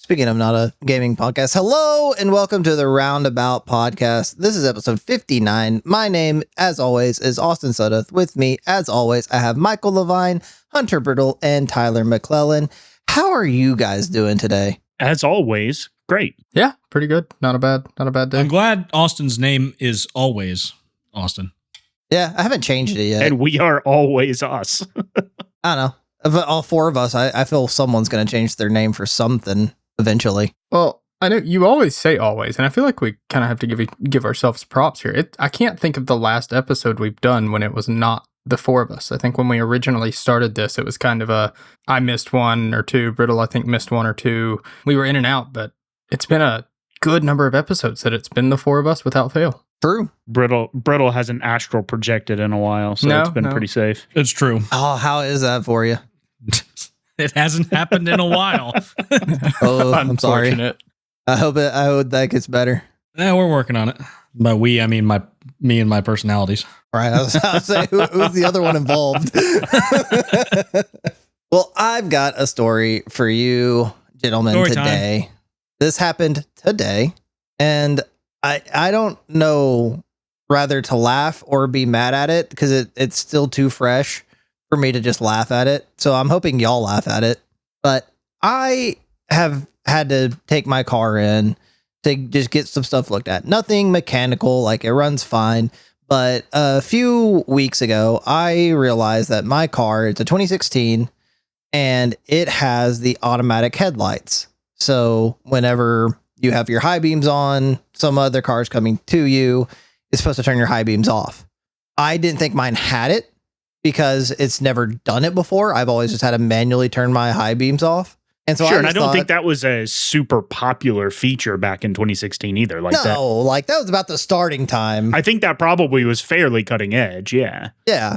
Speaking of not a gaming podcast, hello and welcome to the Roundabout Podcast. This is episode 59. My name, as always, is Austin Sudduth. With me, as always, I have Michael Levine, Hunter Brittle, and Tyler McClellan. How are you guys doing today? As always, great. Yeah, pretty good. Not a bad day. I'm glad Austin's name is always Austin. Yeah, I haven't changed it yet. And we are always us. I don't know. Of all four of us, I feel someone's going to change their name for something eventually. Well, I know you always say always, and I feel like we kind of have to give ourselves props here. I can't think of the last episode we've done when it was not the four of us. I think when we originally started this, it was kind of I missed one or two. Brittle, I think, missed one or two. We were in and out, but it's been a good number of episodes that it's been the four of us without fail. True. Brittle hasn't astral projected in a while, so it's been pretty safe. It's true. Oh, how is that for you? It hasn't happened in a while. Oh, I'm sorry. I hope that gets better. Yeah, we're working on it. By we, I mean me and my personalities. Right. I was saying, who's the other one involved? Well, I've got a story for you, gentlemen, Story today. time. This happened today, and I don't know whether to laugh or be mad at it because it's still too fresh for me to just laugh at it. So I'm hoping y'all laugh at it. But I have had to take my car in to just get some stuff looked at. Nothing mechanical, like it runs fine. But a few weeks ago, I realized that my car, it's a 2016, and it has the automatic headlights. So whenever you have your high beams on, some other cars coming to you, it's supposed to turn your high beams off. I didn't think mine had it because it's never done it before. I've always just had to manually turn my high beams off. And so I don't think that was a super popular feature back in 2016 either. That was about the starting time. I think that probably was fairly cutting edge. Yeah. Yeah.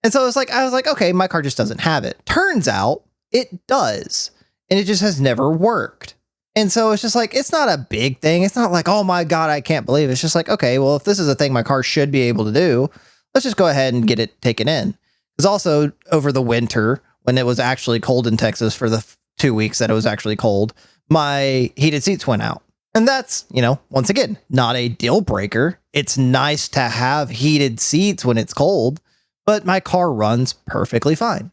And so I was like, okay, my car just doesn't have it. Turns out it does. And it just has never worked. And so it's just like, it's not a big thing. It's not like, oh my God, I can't believe it. It's just like, okay, well, if this is a thing my car should be able to do, let's just go ahead and get it taken in. Because also over the winter, when it was actually cold in Texas for the 2 weeks that it was actually cold, my heated seats went out. And that's, once again, not a deal breaker. It's nice to have heated seats when it's cold, but my car runs perfectly fine.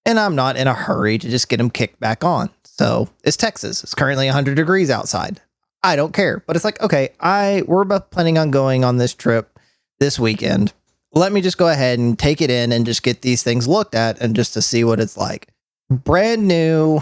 And I'm not in a hurry to just get them kicked back on. So it's Texas. It's currently 100 degrees outside. I don't care. But it's like, okay, we're planning on going on this trip this weekend. Let me just go ahead and take it in and just get these things looked at and just to see what it's like. Brand new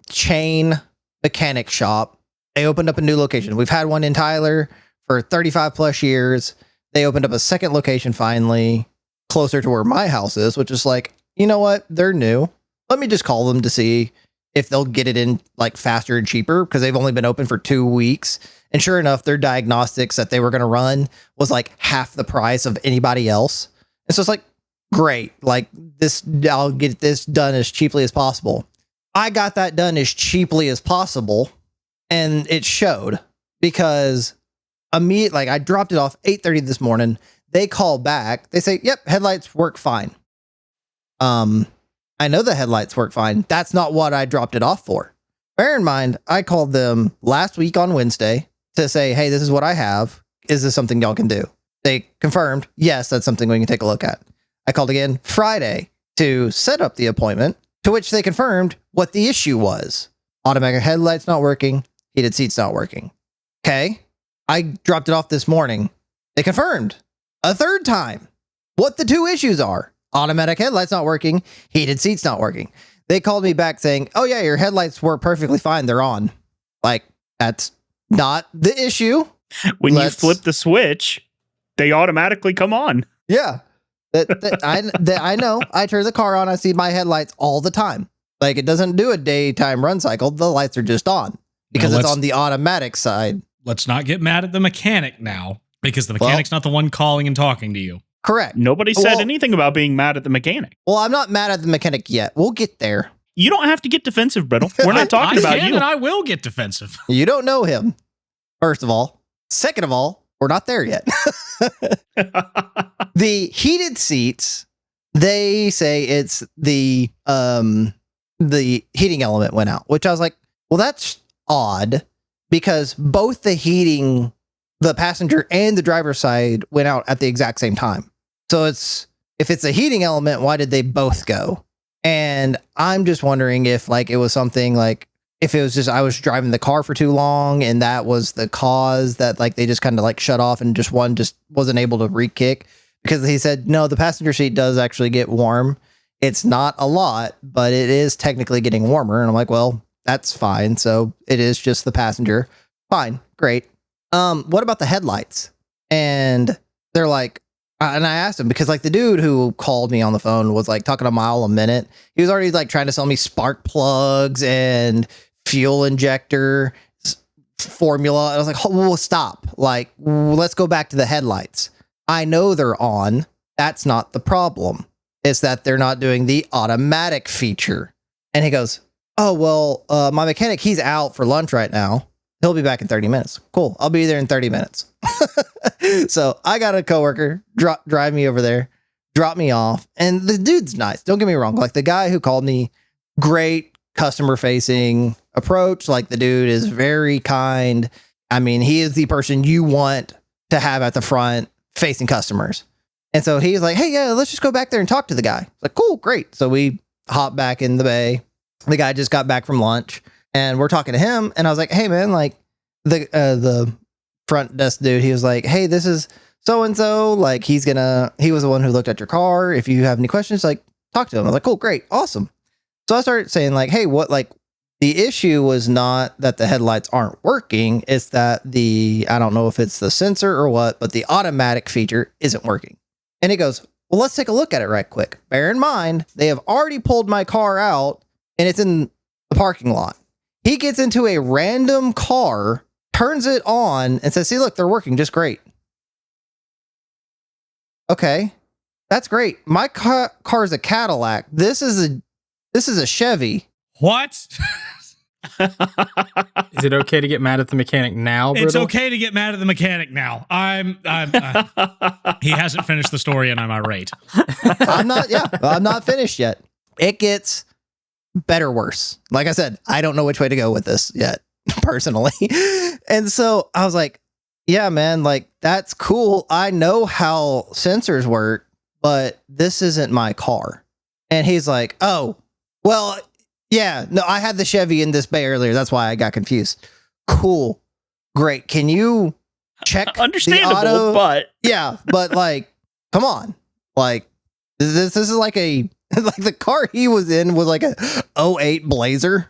chain mechanic shop. They opened up a new location. We've had one in Tyler for 35 plus years. They opened up a second location finally closer to where my house is, which is like, you know what? They're new. Let me just call them to see if they'll get it in like faster and cheaper because they've only been open for 2 weeks. And sure enough, their diagnostics that they were going to run was like half the price of anybody else. And so it's like, great. Like this, I'll get this done as cheaply as possible. I got that done as cheaply as possible. And it showed because I dropped it off 8:30 this morning. They call back. They say, yep, headlights work fine. I know the headlights work fine. That's not what I dropped it off for. Bear in mind, I called them last week on Wednesday to say, hey, this is what I have. Is this something y'all can do? They confirmed, yes, that's something we can take a look at. I called again Friday to set up the appointment, to which they confirmed what the issue was. Automatic headlights not working, heated seats not working. Okay. I dropped it off this morning. They confirmed a third time what the two issues are. Automatic headlights not working, heated seats not working. They called me back saying, oh yeah, your headlights work perfectly fine. They're on. Like, that's not the issue. When you flip the switch, they automatically come on. Yeah. I know. I turn the car on. I see my headlights all the time. Like, it doesn't do a daytime run cycle. The lights are just on because it's on the automatic side. Let's not get mad at the mechanic now because the mechanic's not the one calling and talking to you. Correct. Nobody said anything about being mad at the mechanic. Well, I'm not mad at the mechanic yet. We'll get there. You don't have to get defensive, Brittle. We're not talking about you. And I will get defensive. You don't know him, first of all. Second of all, we're not there yet. The heated seats, they say it's the heating element went out, which I was like, well, that's odd because both the heating, the passenger and the driver's side went out at the exact same time. So if it's a heating element, why did they both go? And I'm just wondering if like it was something like if it was just I was driving the car for too long and that was the cause that like they just kind of like shut off and just one just wasn't able to re-kick, because he said no, the passenger seat does actually get warm. It's not a lot, but it is technically getting warmer. And I'm like, well, that's fine. So it is just the passenger. Fine, great. What about the headlights? And they're like, and I asked him because like the dude who called me on the phone was like talking a mile a minute. He was already like trying to sell me spark plugs and fuel injector formula. I was like, oh, well, stop. Like, let's go back to the headlights. I know they're on. That's not the problem. It's that they're not doing the automatic feature. And he goes, oh, well, my mechanic, he's out for lunch right now. He'll be back in 30 minutes. Cool. I'll be there in 30 minutes. So I got a coworker drive me over there, drop me off. And the dude's nice. Don't get me wrong. Like the guy who called me, great customer facing approach. Like the dude is very kind. I mean, he is the person you want to have at the front facing customers. And so he's like, hey, yeah, let's just go back there and talk to the guy. Like, cool, great. So we hop back in the bay. The guy just got back from lunch and we're talking to him. And I was like, hey, man, like the front desk dude, he was like, hey, this is so-and-so. Like he was the one who looked at your car. If you have any questions, like talk to him. I was like, cool, great, awesome. So I started saying like, hey, what, like the issue was not that the headlights aren't working. It's that I don't know if it's the sensor or what, but the automatic feature isn't working. And he goes, well, let's take a look at it right quick. Bear in mind, they have already pulled my car out and it's in the parking lot. He gets into a random car, turns it on and says, see, look, they're working just great. Okay, that's great. My car is a Cadillac. This is a Chevy. What? Is it okay to get mad at the mechanic now, Brittle? It's okay to get mad at the mechanic now. He hasn't finished the story and I'm irate. I'm not finished yet. It gets better worse. Like I said, I don't know which way to go with this yet, personally. And so I was like, yeah, man, like that's cool. I know how sensors work, but this isn't my car. And he's like, oh, well, yeah, no, I had the Chevy in this bay earlier. That's why I got confused. Cool. Great. Can you check Understandable, the auto? but Yeah, but like, come on. Like this is like like the car he was in was like a '08 Blazer.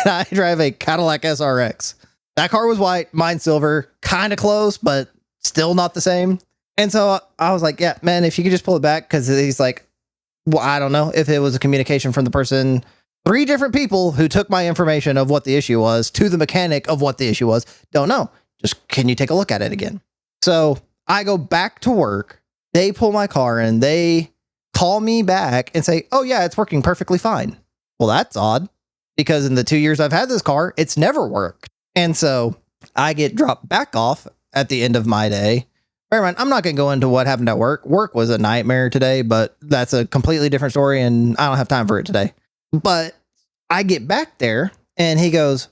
And I drive a Cadillac SRX. That car was white, mine silver, kind of close, but still not the same. And so I was like, yeah, man, if you could just pull it back. Cause he's like, well, I don't know if it was a communication from the person, 3 different people who took my information of what the issue was to the mechanic of what the issue was. Don't know. Just, can you take a look at it again? So I go back to work. They pull my car and they call me back and say, oh yeah, it's working perfectly fine. Well, that's odd because in the 2 years I've had this car, it's never worked. And so I get dropped back off at the end of my day. Bear in mind, I'm not going to go into what happened at work. Work was a nightmare today, but that's a completely different story and I don't have time for it today. But I get back there and he goes,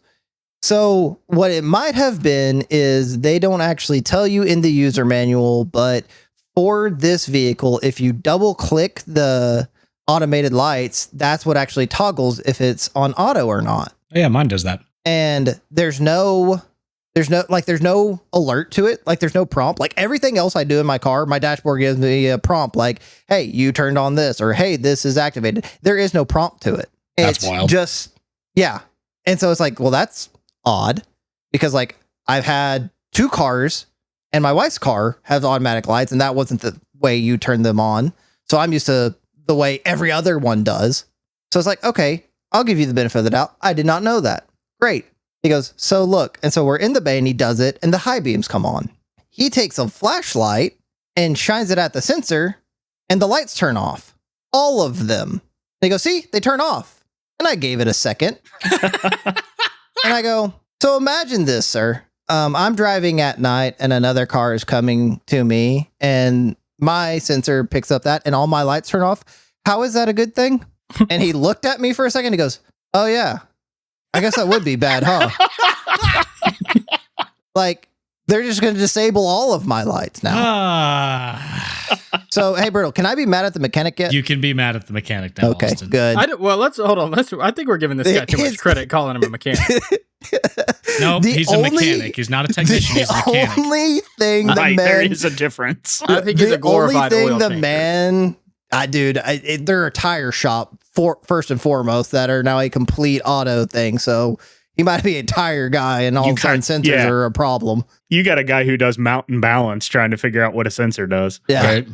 so what it might have been is they don't actually tell you in the user manual, but for this vehicle, if you double click the automated lights, that's what actually toggles if it's on auto or not. Oh, yeah, mine does that. And there's no alert to it. Like there's no prompt. Like everything else I do in my car, my dashboard gives me a prompt like, hey, you turned on this, or hey, this is activated. There is no prompt to it. That's wild. Just, yeah. And so it's like, well, that's odd because like I've had 2 cars and my wife's car has automatic lights and that wasn't the way you turn them on. So I'm used to the way every other one does. So it's like, okay, I'll give you the benefit of the doubt. I did not know that. Great. He goes, so look, and so we're in the bay and he does it and the high beams come on. He takes a flashlight and shines it at the sensor and the lights turn off. All of them. And he goes, see, they turn off. And I gave it a second. And I go, so imagine this, sir. I'm driving at night and another car is coming to me and my sensor picks up that and all my lights turn off. How is that a good thing? And he looked at me for a second. He goes, oh yeah, I guess that would be bad, huh? Like, they're just going to disable all of my lights now. So, hey, Brittle, can I be mad at the mechanic yet? You can be mad at the mechanic now, Okay, Austin. good. Well, let's hold on. I think we're giving this guy too much credit calling him a mechanic. No, he's a mechanic. He's not a technician. He's a mechanic. The only thing the man... There is a difference. I think he's a glorified the only oil thing the changer. man... they're a tire shop, first and foremost, that are now a complete auto thing, so... He might be a tire guy, and all of a sudden sensors are a problem. You got a guy who does mountain balance trying to figure out what a sensor does. Yeah. Right.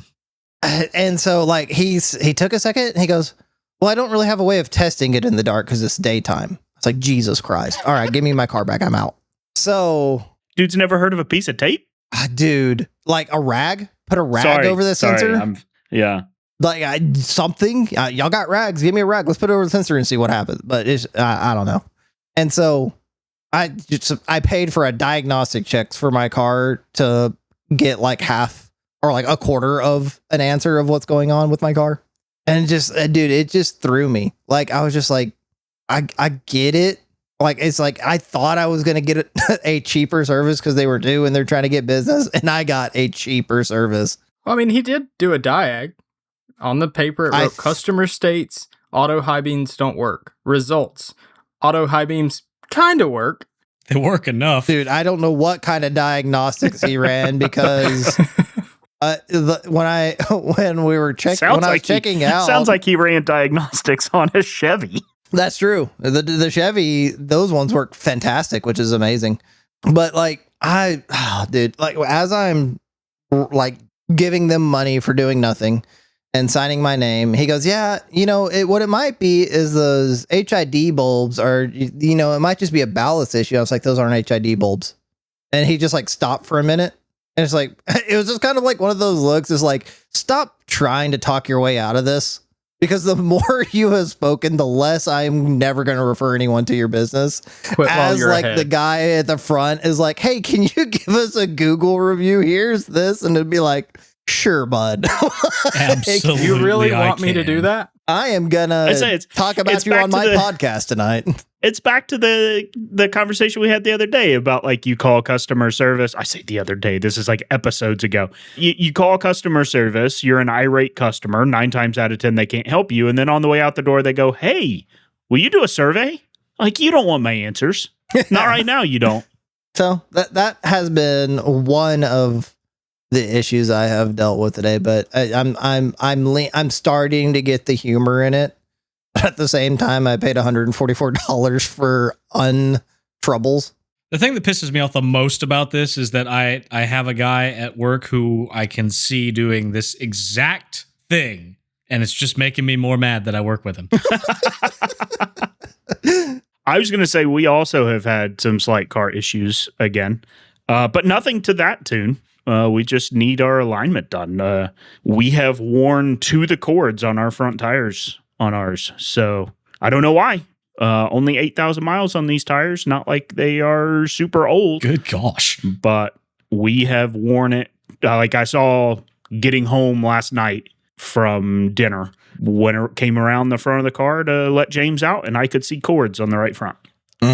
And so, like, he took a second, and he goes, well, I don't really have a way of testing it in the dark because it's daytime. It's like, Jesus Christ. All right, give me my car back. I'm out. So... Dude's never heard of a piece of tape? Dude, like a rag? Put a rag over the sensor? Yeah. Like, something? Y'all got rags. Give me a rag. Let's put it over the sensor and see what happens. But it's, I don't know. And so I paid for a diagnostic checks for my car to get like half or like a quarter of an answer of what's going on with my car. And just, dude, it just threw me. Like, I was just like, I get it. Like, it's like, I thought I was going to get a cheaper service because they were due and they're trying to get business. And I got a cheaper service. Well, I mean, he did do a diag on the paper. It wrote customer states, auto high beams don't work. Results. Auto high beams kind of work. They work enough. Dude, I don't know what kind of diagnostics he ran because when we were checking, when I was checking out, sounds like he ran diagnostics on a Chevy. That's true. The Chevy, those ones work fantastic, which is amazing. But like, dude, like as I'm like giving them money for doing nothing and signing my name, he goes, yeah, what it might be is those HID bulbs are, it might just be a ballast issue. I was like, those aren't HID bulbs. And he just like stopped for a minute. And it's like, it was just kind of like one of those looks is like, stop trying to talk your way out of this. Because the more you have spoken, the less I'm never going to refer anyone to your business. As like ahead. The guy at the front is like, hey, can you give us a Google review? Here's this. And it'd be like, sure, bud. Absolutely. You really want me to do that? I am gonna talk about you on my podcast tonight. It's back to the conversation we had the other day about like you call customer service. I say the other day, this is like episodes ago. You call customer service, you're an irate customer, 9 times out of 10 they can't help you, and then on the way out the door they go, hey, will you do a survey? Like, you don't want my answers. Not right now, you don't. So that has been one of the issues I have dealt with today, but I'm starting to get the humor in it. But at the same time, I paid $144 for untroubles. The thing that pisses me off the most about this is that I have a guy at work who I can see doing this exact thing, and it's just making me more mad that I work with him. I was going to say we also have had some slight car issues again, but nothing to that tune. We just need our alignment done. We have worn to the cords on our front tires on ours. So I don't know why. Only 8,000 miles on these tires. Not like they are super old. Good gosh. But we have worn it. Like I saw getting home last night from dinner when it came around the front of the car to let James out, and I could see cords on the right front.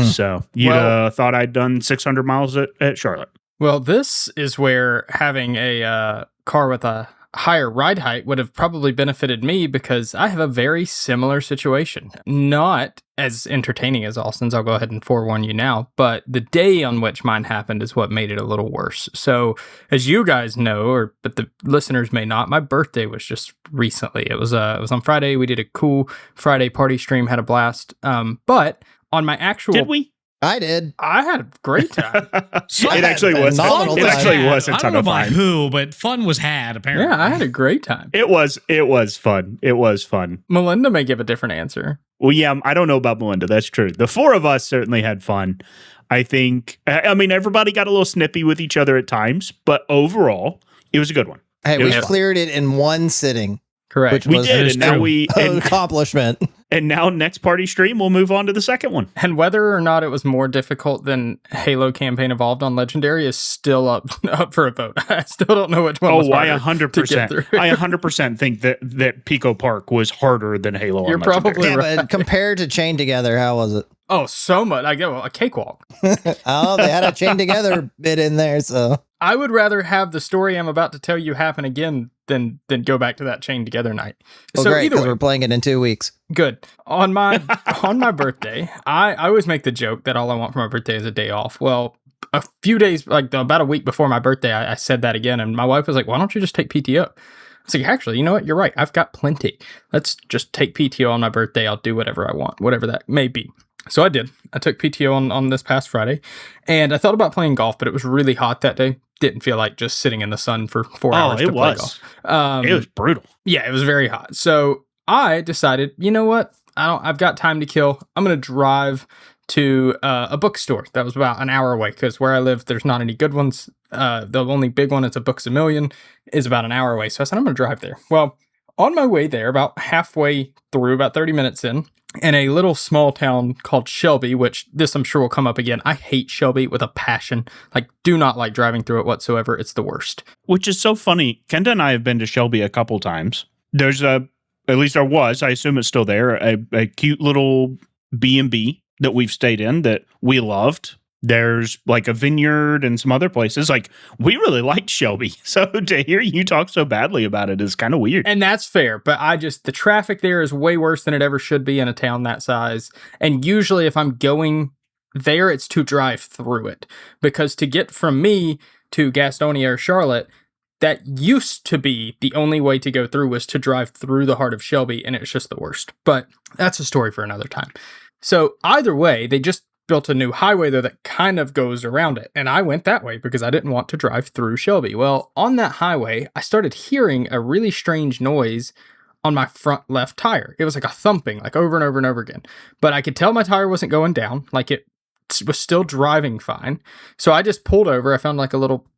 So you'd thought I'd done 600 miles at Charlotte. Well, this is where having a car with a higher ride height would have probably benefited me because I have a very similar situation. Not as entertaining as Austin's, I'll go ahead and forewarn you now, but the day on which mine happened is what made it a little worse. So as you guys know, but the listeners may not, my birthday was just recently. It was on Friday. We did a cool Friday party stream, had a blast. But on my actual... Did we? I did. I had a great time. It actually was. It actually was a ton of fun. I don't know by who, but fun was had, apparently. Yeah, I had a great time. It was fun. It was fun. Melinda may give a different answer. Well, yeah, I don't know about Melinda. That's true. The 4 of us certainly had fun. I think, everybody got a little snippy with each other at times, but overall, it was a good one. Hey, we cleared it in one sitting. Correct. We did, and now we... An accomplishment. And now next party stream, we'll move on to the second one. And whether or not it was more difficult than Halo Campaign Evolved on Legendary is still up for a vote. I still don't know which one was harder. I 100%. I 100% think that Pico Park was harder than Halo. You're on Legendary. probably Yeah, right. but compared to Chained Together, how was it? Oh, so much. I go a cakewalk. Oh, they had a Chained Together bit in there, so I would rather have the story I'm about to tell you happen again than go back to that Chained Together night. well, So great either because way, we're playing it in 2 weeks. good. On my birthday, I always make the joke that all I want for my birthday is a day off. Well, a few days, like about a week before my birthday, I said that again, and my wife was like, "Why don't you just take PTO?" I was like, "Actually, you know what? You're right. I've got plenty. Let's just take PTO on my birthday. I'll do whatever I want, whatever that may be." So I did. I took PTO on this past Friday, and I thought about playing golf, but it was really hot that day. Didn't feel like just sitting in the sun for 4 hours to play golf. It was brutal. Yeah, it was very hot. So I decided, you know what? I've got time to kill. I'm gonna drive to a bookstore that was about an hour away because where I live, there's not any good ones. The only big one, it's a Books a Million, is about an hour away. So I said, I'm gonna drive there. Well, on my way there, about halfway through, about 30 minutes in a little small town called Shelby, which this I'm sure will come up again. I hate Shelby with a passion. Like, do not like driving through it whatsoever. It's the worst. Which is so funny. Kenda and I have been to Shelby a couple times. There's at least there was, I assume it's still there, a cute little B&B that we've stayed in that we loved. There's like a vineyard and some other places. Like, we really liked Shelby. So to hear you talk so badly about it is kind of weird. And that's fair, but the traffic there is way worse than it ever should be in a town that size. And usually if I'm going there, it's to drive through it. Because to get from me to Gastonia or Charlotte, that used to be the only way to go through was to drive through the heart of Shelby, and it's just the worst. But that's a story for another time. So either way, they just built a new highway there that kind of goes around it. And I went that way because I didn't want to drive through Shelby. Well, on that highway, I started hearing a really strange noise on my front left tire. It was like a thumping, like over and over and over again. But I could tell my tire wasn't going down, like it was still driving fine. So I just pulled over. I found like a little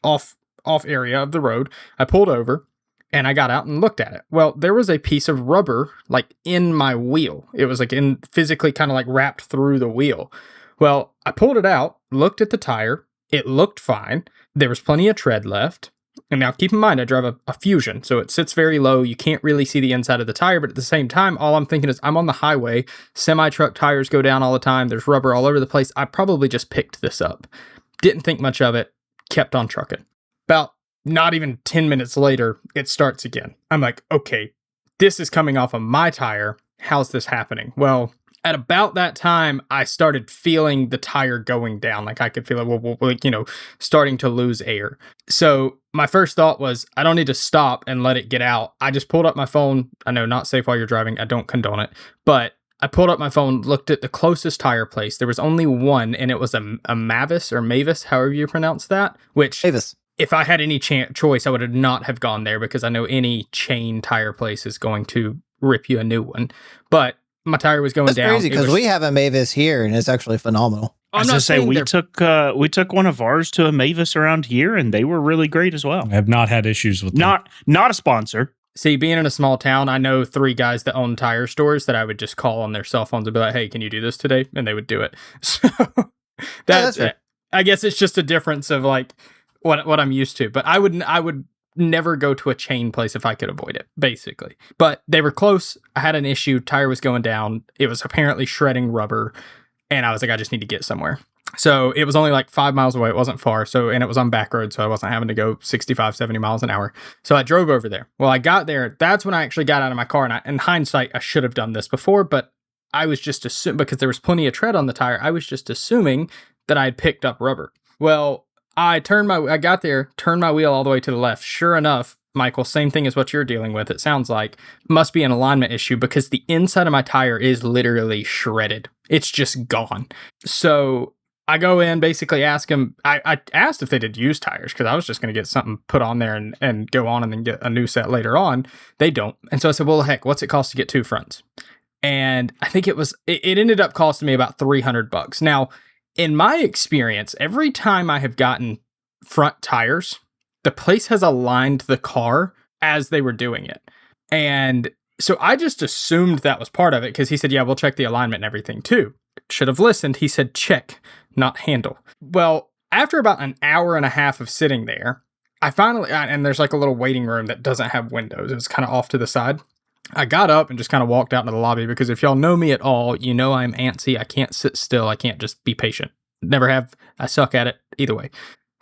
off area of the road. I pulled over and I got out and looked at it. Well, there was a piece of rubber like in my wheel. It was like physically kind of like wrapped through the wheel. Well, I pulled it out, looked at the tire. It looked fine. There was plenty of tread left. And now keep in mind, I drive a Fusion, so it sits very low. You can't really see the inside of the tire, but at the same time, all I'm thinking is I'm on the highway. Semi-truck tires go down all the time. There's rubber all over the place. I probably just picked this up. Didn't think much of it. Kept on trucking. About not even 10 minutes later, it starts again. I'm like, okay, this is coming off of my tire. How's this happening? Well, at about that time, I started feeling the tire going down. Like I could feel it, like, starting to lose air. So my first thought was, I don't need to stop and let it get out. I just pulled up my phone. I know, not safe while you're driving. I don't condone it. But I pulled up my phone, looked at the closest tire place. There was only one, and it was a Mavis or Mavis, however you pronounce that, which... Mavis. If I had any choice, I would not have gone there because I know any chain tire place is going to rip you a new one. But my tire was going That's down. crazy because we have a Mavis here and it's actually phenomenal. I was going to say, we took one of ours to a Mavis around here and they were really great as well. I have not had issues with them. Not a sponsor. See, being in a small town, I know 3 guys that own tire stores that I would just call on their cell phones and be like, hey, can you do this today? And they would do it. So that's it. I guess it's just a difference of like, what I'm used to, but I would never go to a chain place if I could avoid it, basically. But they were close. I had an issue. Tire was going down. It was apparently shredding rubber, and I was like, I just need to get somewhere. So it was only like 5 miles away. It wasn't far. And it was on back road, so I wasn't having to go 65, 70 miles an hour. So I drove over there. Well, I got there. That's when I actually got out of my car, and in hindsight, I should have done this before, but I was just assuming, because there was plenty of tread on the tire, I was just assuming that I had picked up rubber. Well, I got there, turned my wheel all the way to the left. Sure enough, Michael, same thing as what you're dealing with. It sounds like must be an alignment issue because the inside of my tire is literally shredded. It's just gone. So I go in, basically ask him. I asked if they did used tires because I was just going to get something put on there and go on and then get a new set later on. They don't. And so I said, well, heck, what's it cost to get 2 fronts? And I think it ended up costing me about $300. Now, in my experience, every time I have gotten front tires, the place has aligned the car as they were doing it. And So I just assumed that was part of it because he said, yeah, we'll check the alignment and everything too. Should have listened. He said, check, not handle. Well, after about an hour and a half of sitting there, I finally, and there's like a little waiting room that doesn't have windows. It's kind of off to the side. I got up and just kind of walked out into the lobby because if y'all know me at all, you know I'm antsy. I can't sit still. I can't just be patient. Never have. I suck at it either way.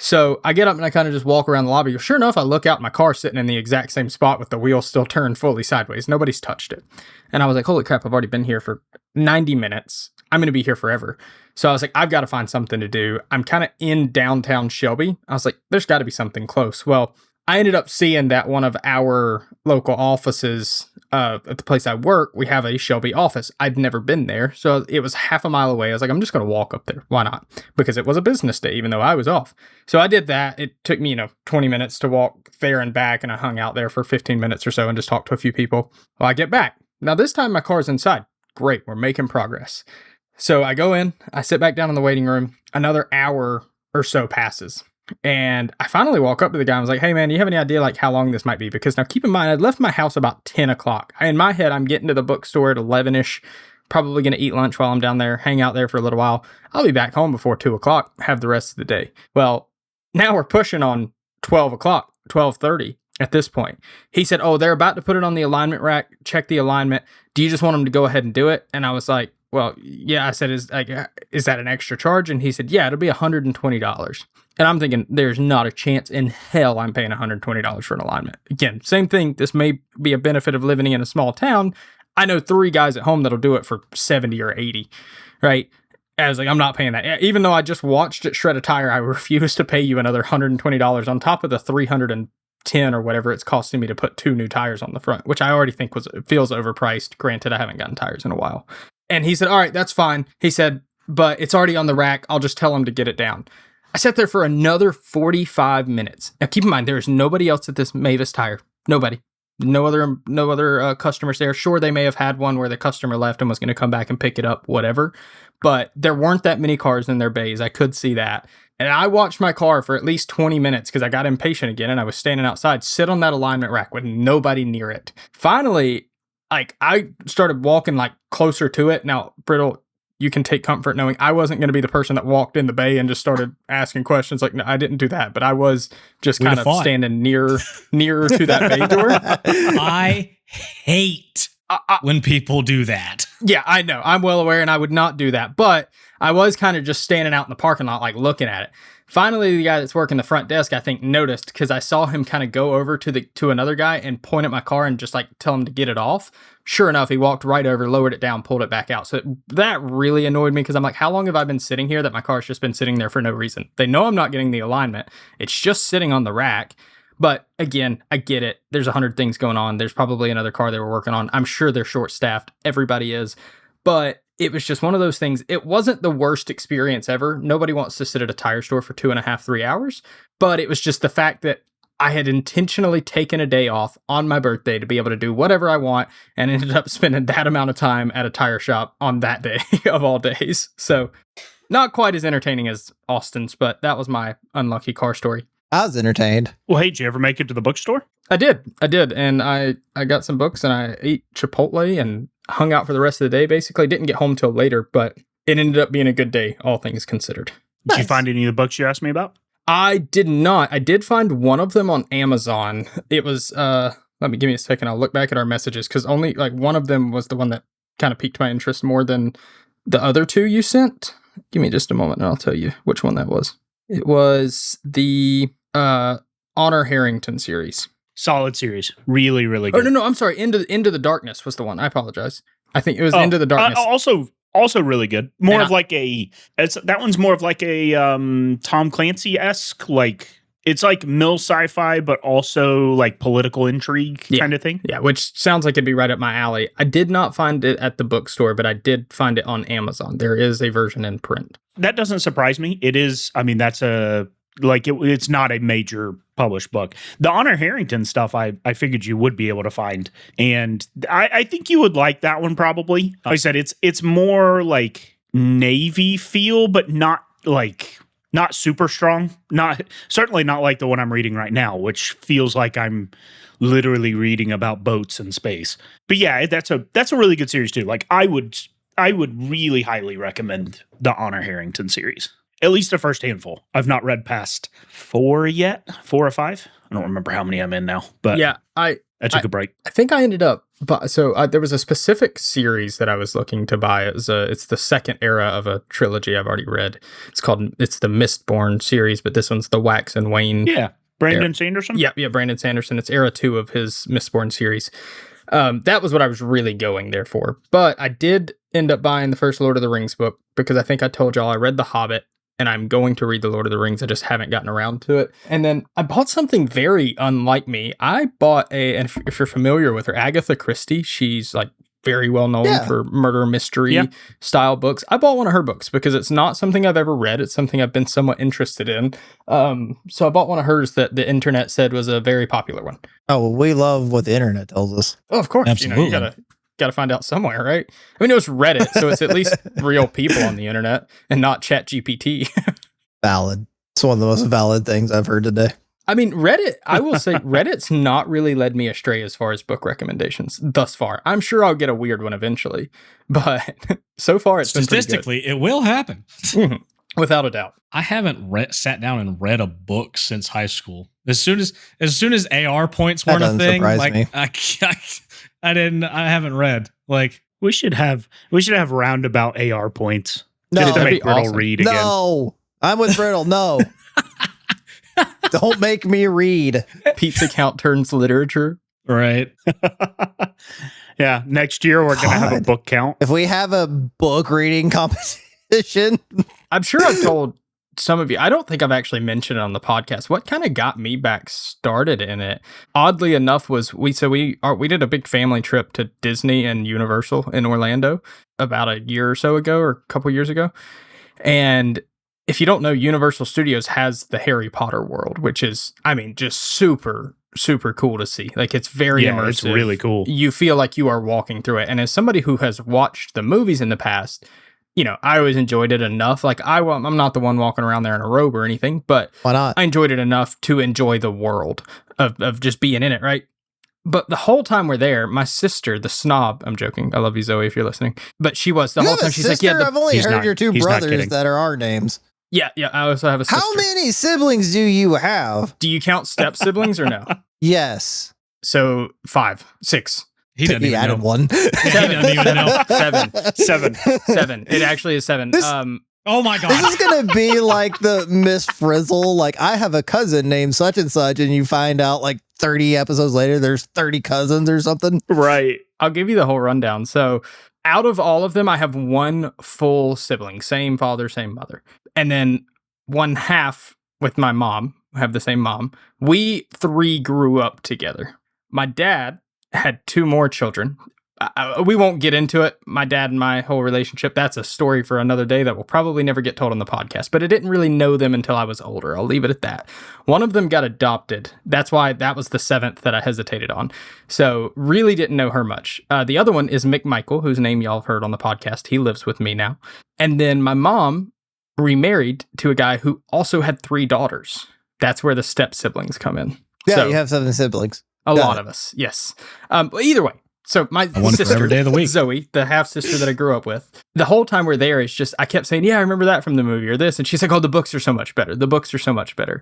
So I get up and I kind of just walk around the lobby. Sure enough, I look out, my car sitting in the exact same spot with the wheel still turned fully sideways. Nobody's touched it. And I was like, holy crap, I've already been here for 90 minutes. I'm going to be here forever. So I was like, I've got to find something to do. I'm kind of in downtown Shelby. I was like, there's got to be something close. Well, I ended up seeing that one of our local offices at the place I work, we have a Shelby office. I'd never been there. So it was half a mile away. I was like, I'm just going to walk up there. Why not? Because it was a business day, even though I was off. So I did that. It took me, 20 minutes to walk there and back. And I hung out there for 15 minutes or so and just talked to a few people. Well, I get back. Now this time my car's inside. Great. We're making progress. So I go in, I sit back down in the waiting room. Another hour or so passes. And I finally walk up to the guy and was like, hey man, do you have any idea like how long this might be? Because now keep in mind, I'd left my house about 10 o'clock. In my head, I'm getting to the bookstore at 11ish, probably going to eat lunch while I'm down there, hang out there for a little while. I'll be back home before 2 o'clock, have the rest of the day. Well, now we're pushing on 12 o'clock, 12:30 at this point. He said, oh, they're about to put it on the alignment rack, check the alignment. Do you just want them to go ahead and do it? And I was like, well, yeah. I said, is that an extra charge? And he said, yeah, it'll be $120. And I'm thinking, there's not a chance in hell I'm paying $120 for an alignment. Again, same thing. This may be a benefit of living in a small town. I know 3 guys at home that'll do it for 70 or 80, right? I was like, I'm not paying that. Even though I just watched it shred a tire, I refuse to pay you another $120 on top of the $310 or whatever it's costing me to put 2 new tires on the front, which I already think feels overpriced. Granted, I haven't gotten tires in a while. And he said, all right, that's fine. He said, but it's already on the rack. I'll just tell him to get it down. I sat there for another 45 minutes. Now, keep in mind, there is nobody else at this Mavis Tire. Nobody. No other customers there. Sure, they may have had one where the customer left and was going to come back and pick it up, whatever. But there weren't that many cars in their bays. I could see that. And I watched my car for at least 20 minutes because I got impatient again and I was standing outside, sit on that alignment rack with nobody near it. Finally, I started walking closer to it. Now, Brittle, you can take comfort knowing I wasn't going to be the person that walked in the bay and just started asking questions. No, I didn't do that, but I was just kind of standing nearer to that bay door. I hate when people do that. Yeah, I know. I'm well aware, and I would not do that. But I was kind of just standing out in the parking lot, looking at it. Finally, the guy that's working the front desk, I think, noticed because I saw him kind of go over to another guy and point at my car and just tell him to get it off. Sure enough, he walked right over, lowered it down, pulled it back out. So that really annoyed me because I'm like, how long have I been sitting here that my car's just been sitting there for no reason? They know I'm not getting the alignment. It's just sitting on the rack. But again, I get it. There's 100 things going on. There's probably another car they were working on. I'm sure they're short-staffed. Everybody is. But it was just one of those things. It wasn't the worst experience ever. Nobody wants to sit at a tire store for 2.5, 3 hours. But it was just the fact that I had intentionally taken a day off on my birthday to be able to do whatever I want and ended up spending that amount of time at a tire shop on that day of all days. So not quite as entertaining as Austin's, but that was my unlucky car story. I was entertained. Well, hey, did you ever make it to the bookstore? I did. And I got some books and I ate Chipotle and hung out for the rest of the day. Basically, didn't get home till later, but it ended up being a good day, all things considered. Did you find any of the books you asked me about? I did not. I did find one of them on Amazon. It was, give me a second. I'll look back at our messages because only one of them was the one that kind of piqued my interest more than the other 2 you sent. Give me just a moment and I'll tell you which one that was. It was the Honor Harrington series. Solid series. Really, really good. Oh, no, I'm sorry. Into the Darkness was the one. I apologize. I think it was Into the Darkness. Also really good. That one's more of a Tom Clancy-esque, it's mill sci-fi, but also political intrigue kind of thing. Yeah, which sounds like it'd be right up my alley. I did not find it at the bookstore, but I did find it on Amazon. There is a version in print. That doesn't surprise me. It is, it's not a major published book. The Honor Harrington stuff, I figured you would be able to find. And I think you would like that one probably. Like I said, it's more Navy feel, but not Not super strong. Certainly not like the one I'm reading right now, which feels like I'm literally reading about boats in space. But yeah, that's a really good series too. Like I would really highly recommend the Honor Harrington series. At least the first handful. I've not read past 4 yet, 4 or 5. I don't remember how many I'm in now, but Yeah, I took a break. I think I ended up, there was a specific series that I was looking to buy. It's the second era of a trilogy I've already read. It's the Mistborn series, but this one's the Wax and Wayne. Yeah, Brandon Sanderson. Yeah, Brandon Sanderson. It's era 2 of his Mistborn series. That was what I was really going there for. But I did end up buying the first Lord of the Rings book because I think I told y'all I read The Hobbit. And I'm going to read The Lord of the Rings. I just haven't gotten around to it. And then I bought something very unlike me. I bought and if you're familiar with her, Agatha Christie, she's like very well known for murder mystery style books. I bought one of her books because it's not something I've ever read. It's something I've been somewhat interested in. So I bought one of hers that the internet said was a very popular one. Oh, well, we love what the internet tells us. Oh, of course. Absolutely. You gotta find out somewhere, right? I mean, it was Reddit, so it's at least real people on the internet and not ChatGPT. Valid. It's one of the most valid things I've heard today. I mean, Reddit, I will say Reddit's not really led me astray as far as book recommendations thus far. I'm sure I'll get a weird one eventually, but so far it's been pretty good. Statistically, it will happen. Without a doubt. I haven't sat down and read a book since high school. As soon as AR points weren't a thing, like me. I haven't read. Like We should have roundabout AR points. No. Just to That'd make be Brittle awesome. read again. No, I'm with Brittle. No. Don't make me read. Pizza count turns literature. right. Yeah, next year we're going to have a God. book count. If we have a book reading competition, I'm sure I've told some of you, I don't think I've actually mentioned it on the podcast. What kind of got me back started in it, oddly enough, was we did a big family trip to Disney and Universal in Orlando about a year or so ago, or a couple years ago. And if you don't know, Universal Studios has the Harry Potter world, which is, I mean, just super, super cool to see. Like, it's very immersive. It's really cool. You feel like you are walking through it. And as somebody who has watched the movies in the past, you know, I always enjoyed it enough. Like, I'm not the one walking around there in a robe or anything, but why not? I enjoyed it enough to enjoy the world of just being in it, right? But the whole time we're there, my sister, the snob, I'm joking. I love you, Zoe, if you're listening. But she was the You whole have a time. She's like, yeah, sister? I've only He's heard not- your two he's not brothers kidding. that are our names. yeah. I also have a sister. How many siblings do you have? Do you count step siblings or no? Yes. So 5, 6, He doesn't He even added know. one. He doesn't even know. 7. 7. It actually is 7. This- Oh my This god. is gonna be like the Miss Frizzle. Like, I have a cousin named such and such, and you find out like 30 episodes later there's 30 cousins or something. Right. I'll give you the whole rundown. So out of all of them, I have one full sibling, same father, same mother. And then one half with my mom, I have the same mom. We 3 grew up together. My dad had 2 more children. We won't get into it. My dad and my whole relationship, that's a story for another day that will probably never get told on the podcast. But I didn't really know them until I was older. I'll leave it at that. One of them got adopted. That's why that was the 7th that I hesitated on. So really didn't know her much. The other one is Mick Michael, whose name y'all have heard on the podcast. He lives with me now. And then my mom remarried to a guy who also had 3 daughters. That's where the step siblings come in. Yeah, So, you have 7 siblings. a Got lot it. of us, yes. But either way, so my One for sister, every day of the week. Zoe, the half sister that I grew up with, the whole time we're there, it's just I kept saying, "Yeah, I remember that from the movie or this," and she's like, "Oh, the books are so much better. The books are so much better."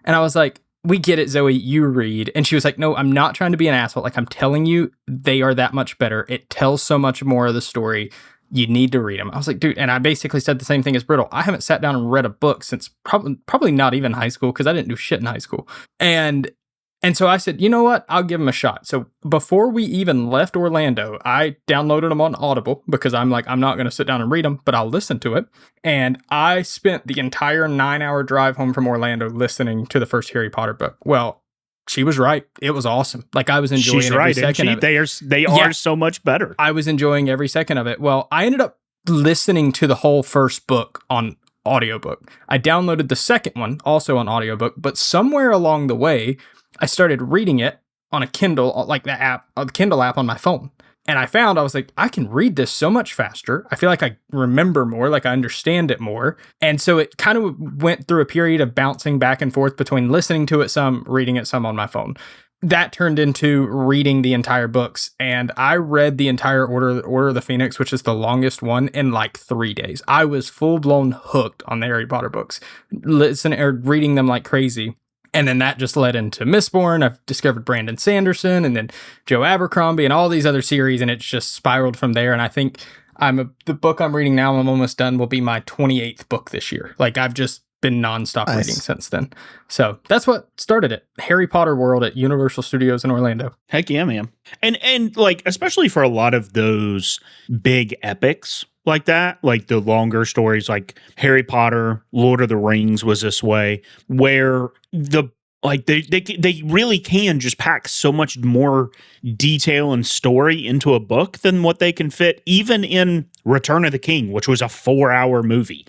And I was like, "We get it, Zoe. You read." And she was like, "No, I'm not trying to be an asshole. Like, I'm telling you, they are that much better. It tells so much more of the story. You need to read them." I was like, "Dude," and I basically said the same thing as Brittle. I haven't sat down and read a book since probably not even high school because I didn't do shit in high school. And so I said, you know what? I'll give them a shot. So before we even left Orlando, I downloaded them on Audible because I'm like, I'm not going to sit down and read them, but I'll listen to it. And I spent the entire 9-hour drive home from Orlando listening to the first Harry Potter book. Well, she was right. It was awesome. Like, I was enjoying She's every right, isn't second she? of it. They Yeah. are so much better. I was enjoying every second of it. Well, I ended up listening to the whole first book on audiobook. I downloaded the second one also on audiobook, but somewhere along the way, I started reading it on a Kindle, like the Kindle app on my phone. And I was like, I can read this so much faster. I feel like I remember more, like I understand it more. And so it kind of went through a period of bouncing back and forth between listening to it some, reading it some on my phone. That turned into reading the entire books. And I read the entire Order of the Phoenix, which is the longest one, in like 3 days. I was full blown hooked on the Harry Potter books, reading them like crazy. And then that just led into Mistborn. I've discovered Brandon Sanderson and then Joe Abercrombie and all these other series. And it's just spiraled from there. And I think the book I'm reading now, I'm almost done, will be my 28th book this year. Like I've just been nonstop reading since then. So that's what started it. Harry Potter World at Universal Studios in Orlando. Heck yeah, man. And like, especially for a lot of those big epics like that, like the longer stories like Harry Potter, Lord of the Rings was this way, where they really can just pack so much more detail and story into a book than what they can fit even in Return of the King, which was a 4-hour movie.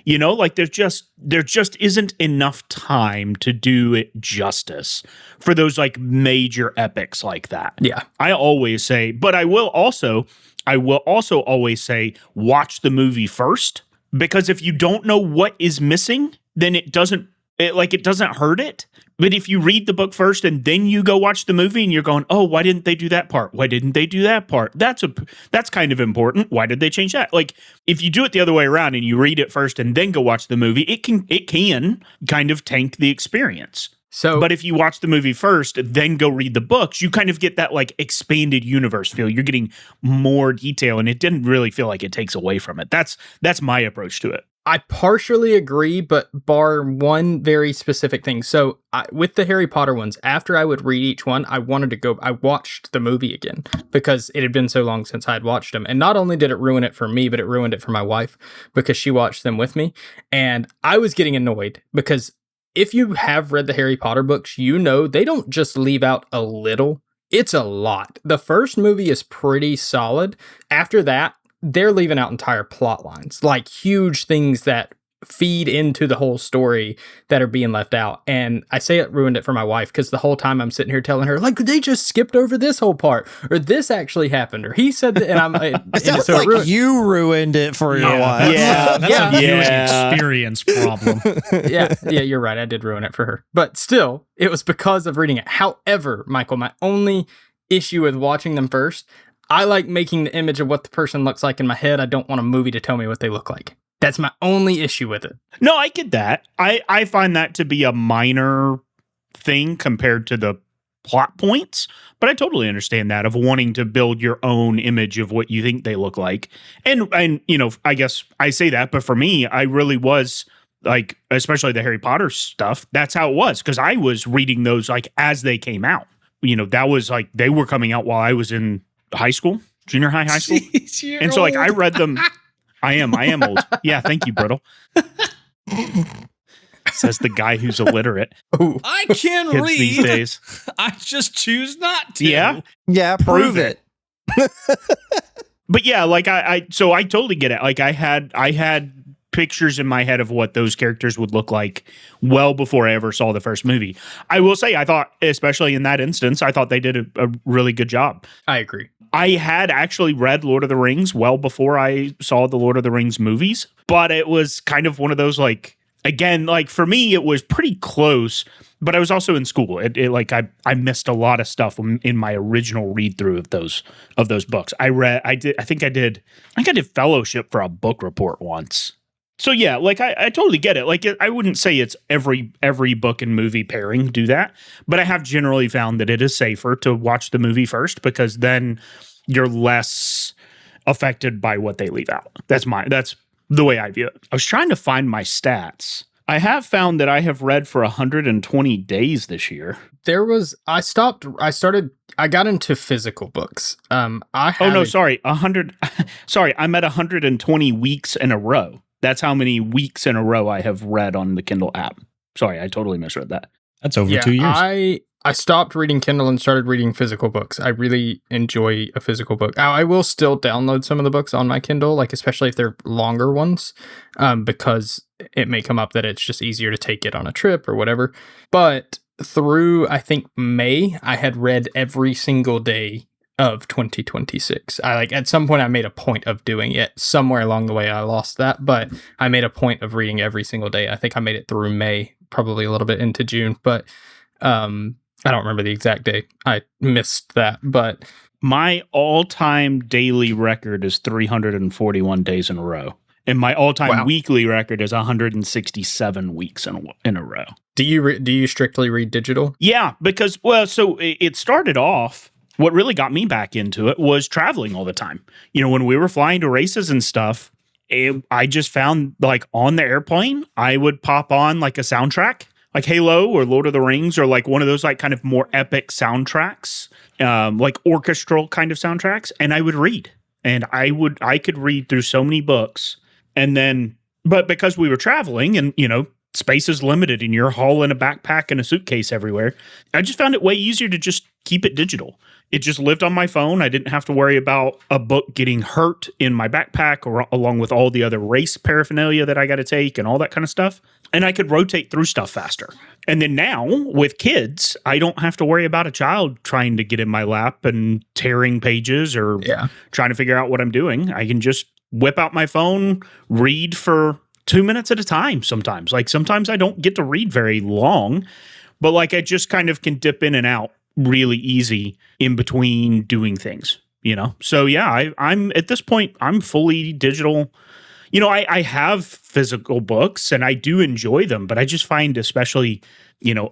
You know, like there just isn't enough time to do it justice for those like major epics like that. Yeah. I always say, but I will also always say, watch the movie first, because if you don't know what is missing, then it doesn't hurt it. But if you read the book first and then you go watch the movie and you're going, oh, why didn't they do that part? Why didn't they do that part? That's kind of important. Why did they change that? Like if you do it the other way around and you read it first and then go watch the movie, it can kind of tank the experience. But if you watch the movie first, then go read the books, you kind of get that like expanded universe feel. You're getting more detail, and it didn't really feel like it takes away from it. That's my approach to it. I partially agree, but bar one very specific thing. So with the Harry Potter ones, after I would read each one, I watched the movie again because it had been so long since I had watched them. And not only did it ruin it for me, but it ruined it for my wife because she watched them with me. And I was getting annoyed because if you have read the Harry Potter books, you know they don't just leave out a little. It's a lot. The first movie is pretty solid. After that, they're leaving out entire plot lines, like huge things that feed into the whole story that are being left out. And I say it ruined it for my wife because the whole time I'm sitting here telling her, like, they just skipped over this whole part, or this actually happened, or he said that, and I'm it sounds like you ruined it for your wife. Yeah, that's a viewing experience problem. yeah, you're right. I did ruin it for her. But still, it was because of reading it. However, Michael, my only issue with watching them first, I like making the image of what the person looks like in my head. I don't want a movie to tell me what they look like. That's my only issue with it. No, I get that. I find that to be a minor thing compared to the plot points, but I totally understand that of wanting to build your own image of what you think they look like. And you know, I guess I say that, but for me, I really was like, especially the Harry Potter stuff, that's how it was, because I was reading those like as they came out. You know, that was like they were coming out while I was in high school, junior high school. Jeez, and so like I read them. I am old. Yeah, thank you, Brittle. Says the guy who's illiterate. Ooh. I can Kids read these days. I just choose not to. Yeah, prove it. But yeah, like I totally get it. Like I had pictures in my head of what those characters would look like well before I ever saw the first movie. I will say, I thought, especially in that instance, I thought they did a really good job. I agree. I had actually read Lord of the Rings well before I saw the Lord of the Rings movies, but it was kind of one of those, like, again, like for me, it was pretty close, but I was also in school. I missed a lot of stuff in my original read through of those books. I think I did fellowship for a book report once. So yeah, like I totally get it. Like I wouldn't say it's every book and movie pairing do that, but I have generally found that it is safer to watch the movie first because then you're less affected by what they leave out. That's the way I view it. I was trying to find my stats. I have found that I have read for 120 days this year. I got into physical books. I'm at 120 weeks in a row. That's how many weeks in a row I have read on the Kindle app. Sorry, I totally misread that. That's over 2 years. I stopped reading Kindle and started reading physical books. I really enjoy a physical book. I will still download some of the books on my Kindle, like especially if they're longer ones, because it may come up that it's just easier to take it on a trip or whatever. But through, I think, May, I had read every single day of 2026. I like at some point I made a point of doing it. Somewhere along the way I lost that, but I made a point of reading every single day. I think I made it through May, probably a little bit into June, but I don't remember the exact day. I missed that, but my all-time daily record is 341 days in a row. And my all-time weekly record is 167 weeks in a row. Do you strictly read digital? Yeah, because, so it started off, what really got me back into it was traveling all the time. When we were flying to races and stuff, I just found, like, on the airplane, I would pop on, like, a soundtrack, like Halo or Lord of the Rings, or, like, one of those, like, kind of more epic soundtracks, like orchestral kind of soundtracks, and I would read. And I could read through so many books. And then, but because we were traveling and, space is limited and you're hauling a backpack and a suitcase everywhere, I just found it way easier to just keep it digital. It just lived on my phone. I didn't have to worry about a book getting hurt in my backpack or along with all the other race paraphernalia that I got to take and all that kind of stuff. And I could rotate through stuff faster. And then now with kids, I don't have to worry about a child trying to get in my lap and tearing pages or trying to figure out what I'm doing. I can just whip out my phone, read for 2 minutes at a time sometimes. Like sometimes I don't get to read very long, but like I just kind of can dip in and out really easy in between doing things, So yeah, I'm at this point, I'm fully digital. I have physical books and I do enjoy them, but I just find especially,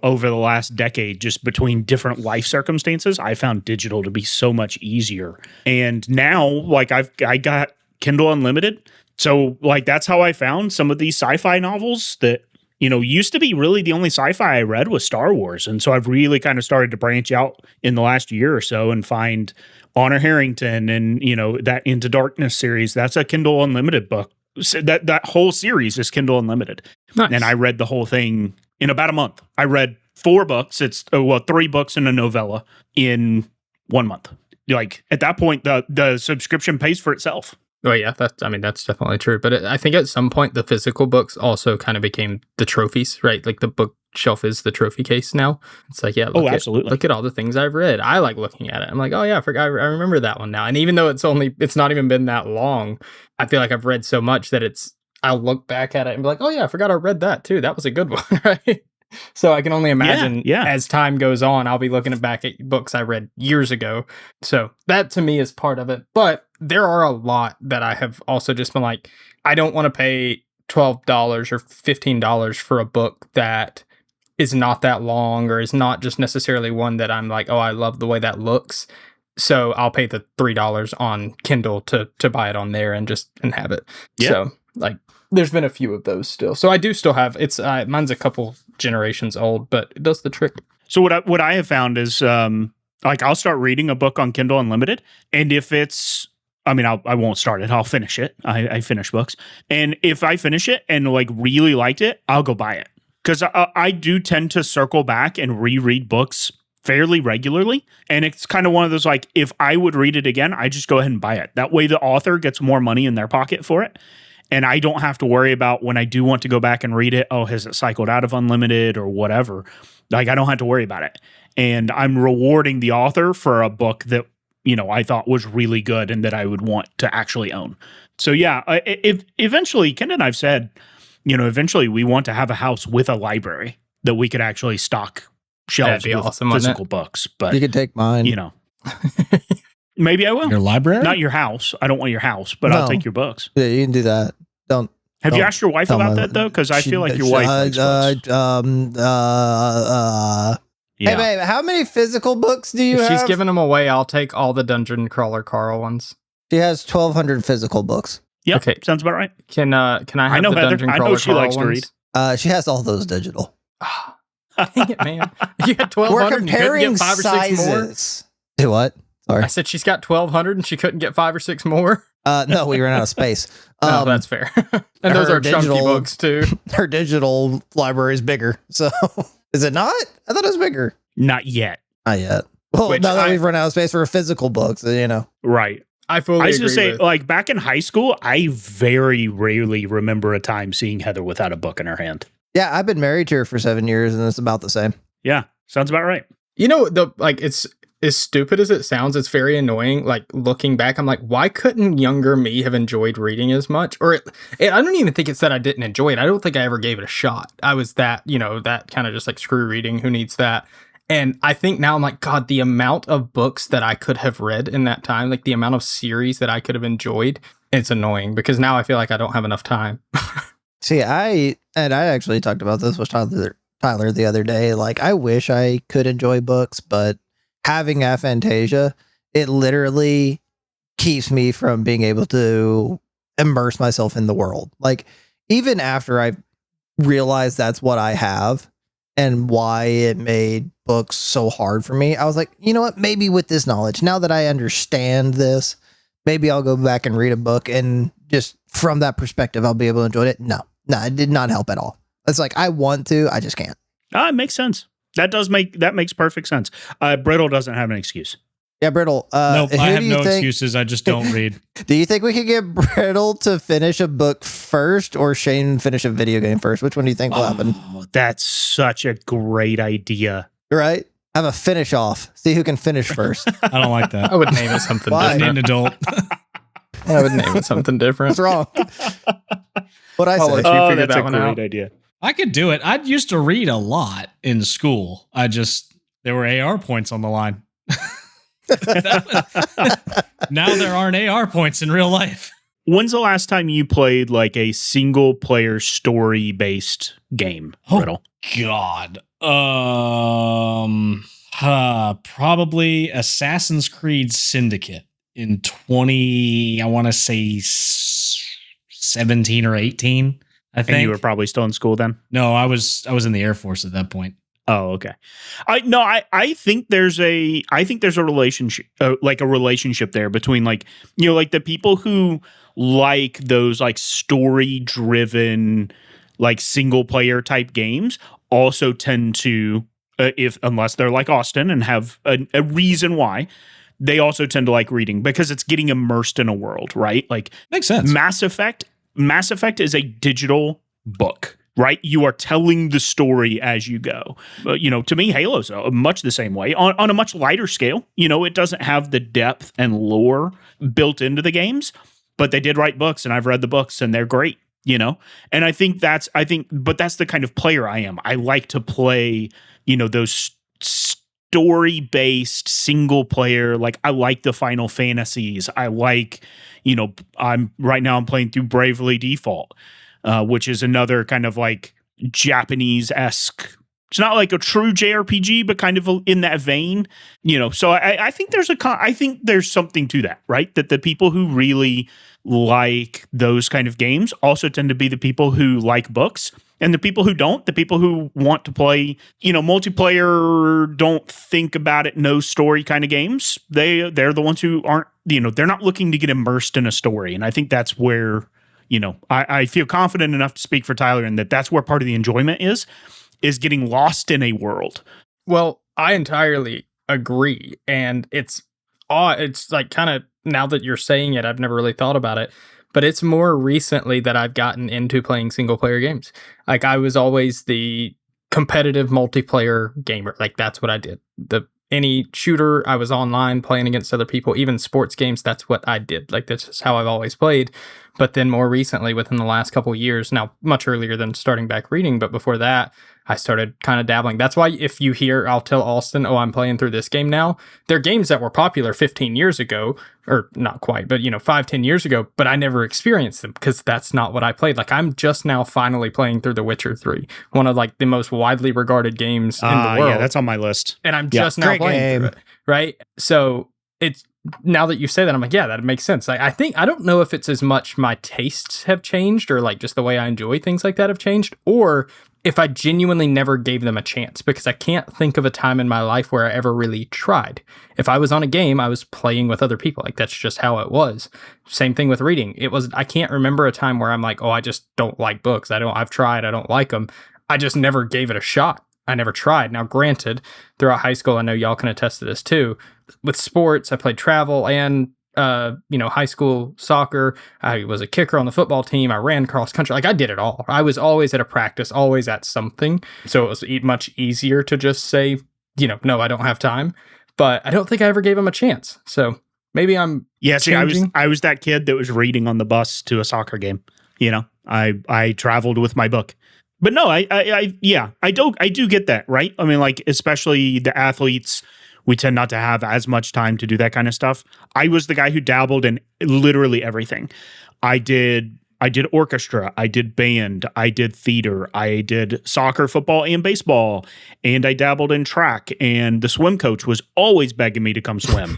over the last decade, just between different life circumstances, I found digital to be so much easier. And now like I got Kindle Unlimited. So like that's how I found some of these sci-fi novels that, used to be really the only sci-fi I read was Star Wars. And so I've really kind of started to branch out in the last year or so and find Honor Harrington and, that Into Darkness series. That's a Kindle Unlimited book. So that whole series is Kindle Unlimited. Nice. And I read the whole thing in about a month. I read 4 books. It's 3 books and a novella in 1 month. Like at that point, the subscription pays for itself. Oh yeah, that's definitely true. But I think at some point the physical books also kind of became the trophies, right? Like the bookshelf is the trophy case now. It's like, absolutely. Look at all the things I've read. I like looking at it. I'm like, oh yeah, I remember that one now. And even though it's not even been that long, I feel like I've read so much that I'll look back at it and be like, oh yeah, I forgot I read that too. That was a good one, right? So I can only imagine as time goes on, I'll be looking back at books I read years ago. So that to me is part of it. But there are a lot that I have also just been like, I don't want to pay $12 or $15 for a book that is not that long or is not just necessarily one that I'm like, oh, I love the way that looks. So I'll pay the $3 on Kindle to buy it on there and have it. Yeah. So like, there's been a few of those still. So I do still have mine's a couple generations old, but it does the trick. So what I have found is like I'll start reading a book on Kindle Unlimited, and if it's I won't start it. I'll finish it. I finish books, and if I finish it and like really liked it, I'll go buy it because I do tend to circle back and reread books fairly regularly, and it's kind of one of those like if I would read it again, I just go ahead and buy it. That way, the author gets more money in their pocket for it. And I don't have to worry about when I do want to go back and read it, oh, has it cycled out of Unlimited or whatever? Like, I don't have to worry about it. And I'm rewarding the author for a book that, I thought was really good and that I would want to actually own. So, yeah, if eventually, Ken and I've said, eventually we want to have a house with a library that we could actually stock shelves with awesome, physical books. But you could take mine. Maybe I will. Your library? Not your house. I don't want your house, but I'll take your books. Yeah, you can do that. Have you asked your wife about that though? Because I feel like your wife likes books. Hey babe, how many physical books do you have? If she's giving them away, I'll take all the Dungeon Crawler Carl ones. She has 1,200 physical books. Yeah, okay, sounds about right. Can I have the Dungeon Crawler Carl ones? I know she likes to read. She has all those digital. Dang it, man! You had 1,200. We're comparing and you couldn't get 5 or 6 sizes. Do what? Sorry. I said she's got 1,200 and she couldn't get 5 or 6 more. No, we ran out of space. Oh, that's fair. And those are chunky books too. Her digital library is bigger. So is it not? I thought it was bigger. Not yet. Not yet. Well, now that we've run out of space for physical books, Right. I was going to say, like back in high school, I very rarely remember a time seeing Heather without a book in her hand. Yeah, I've been married to her for 7 years, and it's about the same. Yeah, sounds about right. as stupid as it sounds, it's very annoying. Like looking back, I'm like, why couldn't younger me have enjoyed reading as much? Or I don't even think it's that I didn't enjoy it. I don't think I ever gave it a shot. I was that, that kind of just like screw reading. Who needs that? And I think now I'm like, God, the amount of books that I could have read in that time, like the amount of series that I could have enjoyed, it's annoying because now I feel like I don't have enough time. See, I actually talked about this with Tyler the other day. Like, I wish I could enjoy books, but having aphantasia, it literally keeps me from being able to immerse myself in the world. Like, even after I realized that's what I have and why it made books so hard for me, I was like, you know what? Maybe with this knowledge, now that I understand this, maybe I'll go back and read a book, and just from that perspective, I'll be able to enjoy it. No, it did not help at all. It's like, I want to, I just can't. It makes sense. That makes perfect sense. Brittle doesn't have an excuse. Yeah, Brittle. Nope, I have no excuses. I just don't read. Do you think we could get Brittle to finish a book first, or Shane finish a video game first? Which one do you think will happen? That's such a great idea. Right? Have a finish off. See who can finish first. I don't like that. I would name it something Why? I need different. an adult. I would name it something different. What's wrong? What'd I I'll say? let you figure that's that a one great out. idea. I could do it. I used to read a lot in school. There were AR points on the line. Now there aren't AR points in real life. When's the last time you played like a single player story based game, Brittle? God. Probably Assassin's Creed Syndicate in 20, I want to say 17 or 18. I think And you were probably still in school then? No, I was in the Air Force at that point. Oh, okay. I think there's a relationship, like a relationship there between like the people who like those like story driven like single player type games also tend to unless they're like Austin and have a reason why, they also tend to like reading because it's getting immersed in a world, right? Like Makes sense. Mass Effect is a digital book, right? You are telling the story as you go. To me, Halo's much the same way on a much lighter scale. It doesn't have the depth and lore built into the games, but they did write books, and I've read the books, and they're great. And but that's the kind of player I am. I like to play, those story-based single player. Like I like the Final Fantasies. I like, I'm playing through Bravely Default, which is another kind of like Japanese-esque. It's not like a true JRPG, but kind of in that vein, So I think there's something to that, right? That the people who really like those kind of games also tend to be the people who like books, and the people who don't, the people who want to play, multiplayer, don't think about it, no story kind of games. They're the ones who aren't, they're not looking to get immersed in a story, and I think that's where, I feel confident enough to speak for Tyler, and that's where part of the enjoyment is getting lost in a world. Well, I entirely agree. And it's like kind of, now that you're saying it, I've never really thought about it, but it's more recently that I've gotten into playing single player games. Like I was always the competitive multiplayer gamer. Like that's what I did. Any shooter, I was online playing against other people, even sports games. That's what I did. Like that's just how I've always played. But then more recently, within the last couple of years, now much earlier than starting back reading, but before that, I started kind of dabbling. That's why if you hear, I'll tell Austin, oh, I'm playing through this game now. They're games that were popular 15 years ago, or not quite, but 5-10 years ago, but I never experienced them because that's not what I played. Like I'm just now finally playing through The Witcher 3, one of like the most widely regarded games in the world. Yeah, that's on my list. And I'm just now playing through it, right? So it's, now that you say that, I'm like, yeah, that makes sense. I don't know if it's as much my tastes have changed or like just the way I enjoy things like that have changed, or if I genuinely never gave them a chance, because I can't think of a time in my life where I ever really tried. If I was on a game, I was playing with other people. Like that's just how it was. Same thing with reading. I can't remember a time where I'm like, oh, I just don't like books. I've tried, I don't like them. I just never gave it a shot. I never tried. Now, granted, throughout high school, I know y'all can attest to this too. With sports, I played travel and, high school soccer. I was a kicker on the football team. I ran cross country. Like I did it all. I was always at a practice, always at something. So it was much easier to just say, no, I don't have time. but I don't think I ever gave them a chance. So maybe I'm See, changing. I was that kid that was reading on the bus to a soccer game. I traveled with my book. But no, I do get that, right? I mean, like, especially the athletes, we tend not to have as much time to do that kind of stuff. I was the guy who dabbled in literally everything. I did orchestra, I did band, I did theater, I did soccer, football, and baseball, and I dabbled in track, and the swim coach was always begging me to come swim.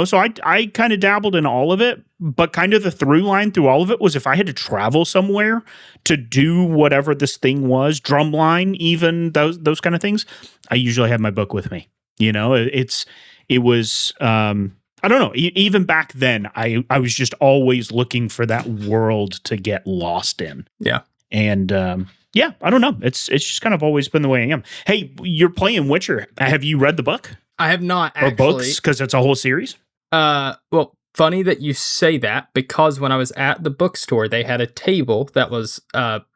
So I kind of dabbled in all of it, but kind of the through line through all of it was if I had to travel somewhere to do whatever this thing was, drumline, even those kind of things, I usually had my book with me. It was I don't know. Even back then, I was just always looking for that world to get lost in. Yeah. And I don't know. It's just kind of always been the way I am. Hey, you're playing Witcher. Have you read the book? I have not Or actually. books? Because it's a whole series. Well, funny that you say that, because when I was at the bookstore, they had a table that was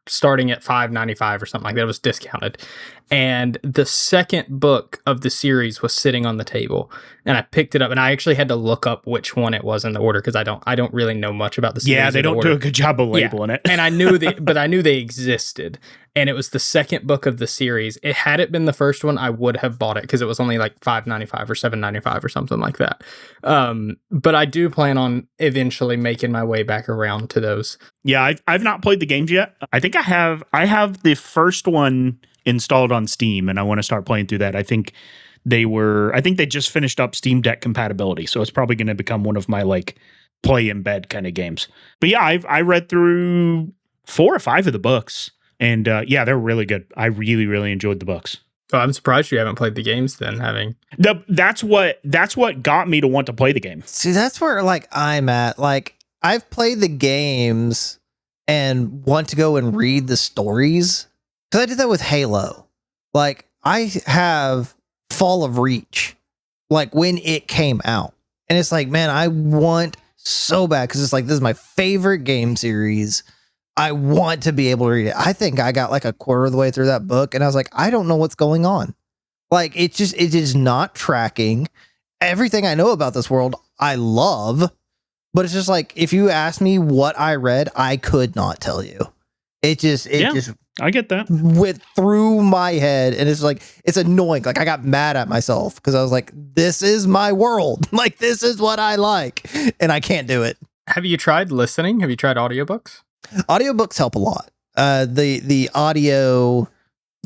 starting at $5.95 or something like that. It was discounted. And the second book of the series was sitting on the table. And I picked it up, and I actually had to look up which one it was in the order, because I don't really know much about the series. Yeah, they don't do a good job of labeling it. And I knew but I knew they existed. And it was the second book of the series. Had it been the first one, I would have bought it, because it was only like $5.95 or $7.95 or something like that. But I do plan on eventually making my way back around to those. Yeah, I've not played the games yet. I think I have the first one installed on Steam, and I want to start playing through that. I think they just finished up Steam Deck compatibility, so it's probably going to become one of my like play in bed kind of games. But yeah, I read through 4 or 5 of the books, and they're really good. I really, really enjoyed the books. Oh, I'm surprised you haven't played the games then, That's what got me to want to play the game. See, that's where like I'm at. Like, I've played the games and want to go and read the stories, because I did that with Halo. Like, I have Fall of Reach, like when it came out, and it's like, man, I want so bad, because it's like, this is my favorite game series. I want to be able to read it. I think I got like a quarter of the way through that book, and I was like, I don't know what's going on. Like, it is not tracking everything I know about this world. I love, but it's just like, if you ask me what I read, I could not tell you. It just I get that. went through my head, and it's like, it's annoying. Like, I got mad at myself, because I was like, this is my world. Like, this is what I like, and I can't do it. Have you tried listening? Have you tried audiobooks? Audiobooks help a lot. The audio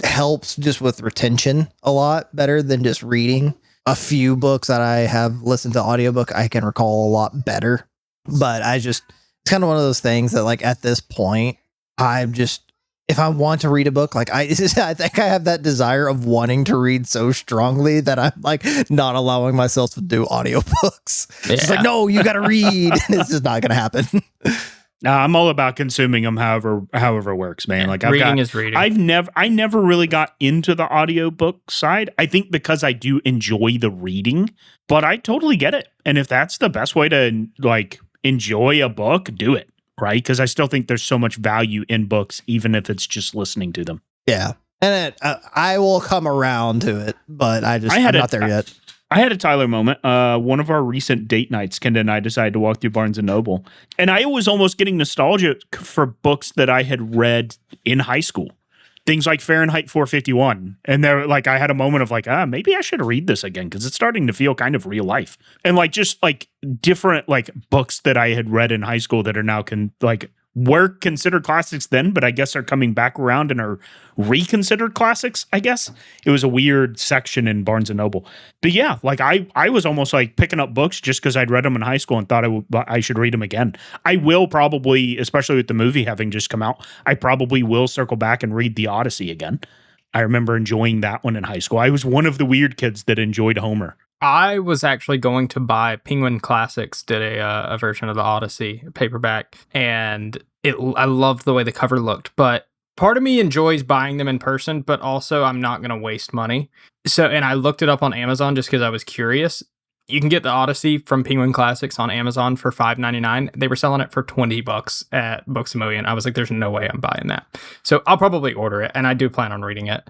helps just with retention a lot better than just reading. A few books that I have listened to audiobook, I can recall a lot better. But it's kind of one of those things that, like, at this point, if I want to read a book, like, I think I have that desire of wanting to read so strongly that I'm like not allowing myself to do audiobooks. Yeah. It's like, no, you got to read. It's just not going to happen. I'm all about consuming them however it works, man. Like, reading is reading. I never really got into the audiobook side. I think because I do enjoy the reading, but I totally get it. And if that's the best way to like enjoy a book, do it, right? Because I still think there's so much value in books, even if it's just listening to them. Yeah. And I will come around to it, but I'm not there yet. I had a Tyler moment. One of our recent date nights, Kendra and I decided to walk through Barnes & Noble. And I was almost getting nostalgic for books that I had read in high school. Things like Fahrenheit 451. And I had a moment of like, maybe I should read this again, because it's starting to feel kind of real life. And like, just like different like books that I had read in high school that are now were considered classics then, but I guess are coming back around and are reconsidered classics, I guess. It was a weird section in Barnes & Noble. But yeah, like I was almost like picking up books just because I'd read them in high school and thought I should read them again. I will probably, especially with the movie having just come out, I probably will circle back and read The Odyssey again. I remember enjoying that one in high school. I was one of the weird kids that enjoyed Homer. I was actually going to buy Penguin Classics did a version of the Odyssey paperback, and I loved the way the cover looked, but part of me enjoys buying them in person, but also I'm not going to waste money. And I looked it up on Amazon just because I was curious. You can get the Odyssey from Penguin Classics on Amazon for $5.99. They were selling it for $20 at Books A Million. I was like, there's no way I'm buying that. So I'll probably order it, and I do plan on reading it,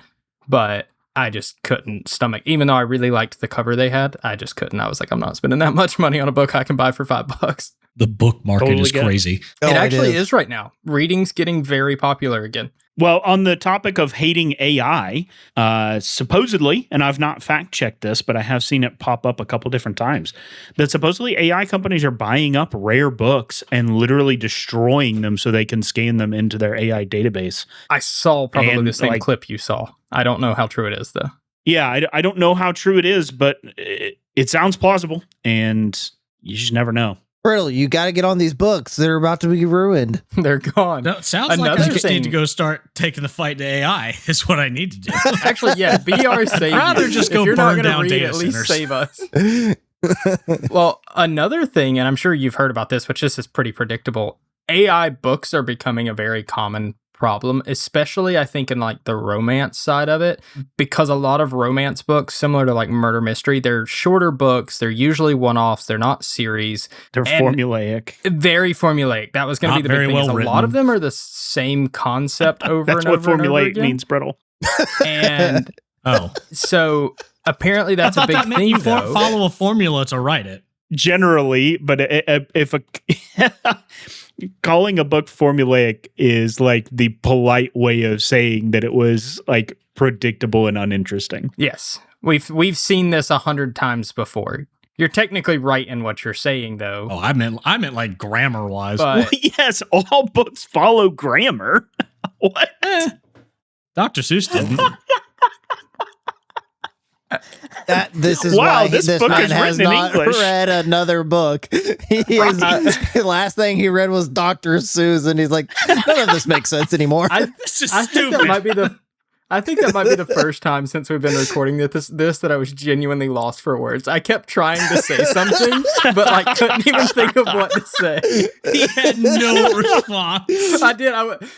but I just couldn't stomach. Even though I really liked the cover they had, I just couldn't. I was like, I'm not spending that much money on a book I can buy for $5. The book market Totally is get it. crazy. It actually is right now. Reading's getting very popular again. Well, on the topic of hating AI, supposedly, and I've not fact checked this, but I have seen it pop up a couple different times, that supposedly AI companies are buying up rare books and literally destroying them so they can scan them into their AI database. I saw probably And, the same like- clip you saw. I don't know how true it is, though. Yeah, I don't know how true it is, but it sounds plausible, and you just never know. Brittle, you got to get on these books. They're about to be ruined. They're gone. No, it sounds like I Another just need to thing- go start taking the fight to AI is what I need to do. Actually, yeah, be our savior. rather just If go you're not burn gonna down read, data at least centers. save us. Well, another thing, and I'm sure you've heard about this, which this is pretty predictable. AI books are becoming a very common problem, especially I think in like the romance side of it, because a lot of romance books, similar to like murder mystery, they're shorter books. They're usually one-offs. They're not series. They're And- formulaic. Very formulaic. That was going to Not be the big very thing. well Is a lot written. of them are the same concept over That's and what over and over formulaic again. means, Brittle. And Oh, so apparently that's I a thought big that meant thing, you though. follow a formula to write it. Generally, but if a calling a book formulaic is like the polite way of saying that it was like predictable and uninteresting. Yes, we've seen this 100 times before. You're technically right in what you're saying, though. Oh, I meant like grammar wise. But Well, yes, all books follow grammar. What? Dr. Seuss didn't. This is Wow, why this this book man is has written in not English. read another book. The last thing he read was Dr. Seuss, and he's like, none of this makes sense anymore. This is I think that stupid. might be the. I think that might be the first time since we've been recording this that I was genuinely lost for words. I kept trying to say something, but like couldn't even think of what to say. He had no response. I did.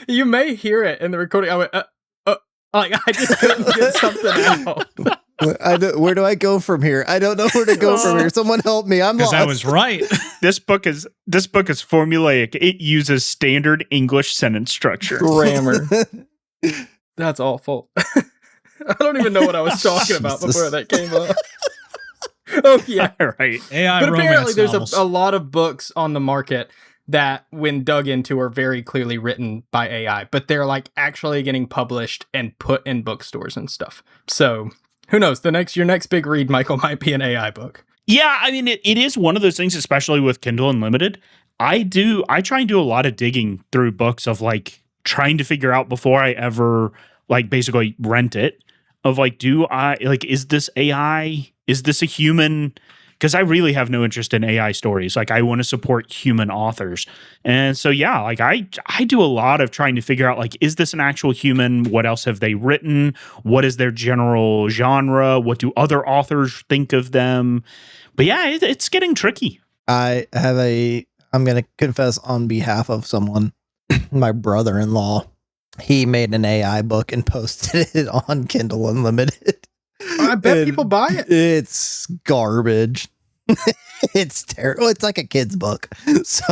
You may hear it in the recording. I went, like I just couldn't get something out. Where do I go from here? I don't know where to go from here. Someone help me. I'm Because lost. I was right. This book is formulaic. It uses standard English sentence structure. Grammar. That's awful. I don't even know what I was talking about Jesus. before that came up. Oh yeah. All right. AI But apparently romance there's novels. a lot of books on the market that when dug into are very clearly written by AI, but they're like actually getting published and put in bookstores and stuff. So who knows? Your next big read, Michael, might be an AI book. Yeah, I mean, it is one of those things, especially with Kindle Unlimited. I try and do a lot of digging through books of like trying to figure out before I ever like basically rent it of like, is this AI? Is this a human? Because I really have no interest in AI stories. Like I want to support human authors. And so, yeah, like I do a lot of trying to figure out like, is this an actual human? What else have they written? What is their general genre? What do other authors think of them? But yeah, it's getting tricky. I'm going to confess on behalf of someone, my brother-in-law. He made an AI book and posted it on Kindle Unlimited. I bet And people buy it. It's garbage. It's terrible. It's like a kid's book. So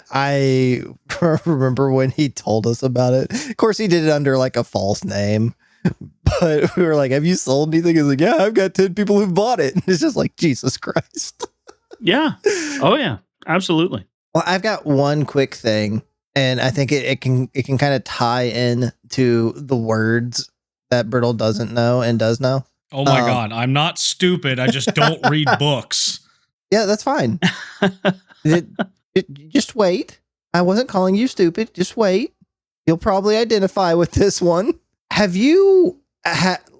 I remember when he told us about it. Of course, he did it under like a false name. But we were like, have you sold anything? He's like, yeah, I've got 10 people who've bought it. And it's just like, Jesus Christ. Yeah. Oh, yeah. Absolutely. Well, I've got one quick thing, and I think it can kind of tie in to the words that Brittle doesn't know and does know. Oh my God. I'm not stupid. I just don't read books. Yeah, that's fine. Just wait. I wasn't calling you stupid. Just wait. You'll probably identify with this one. Have you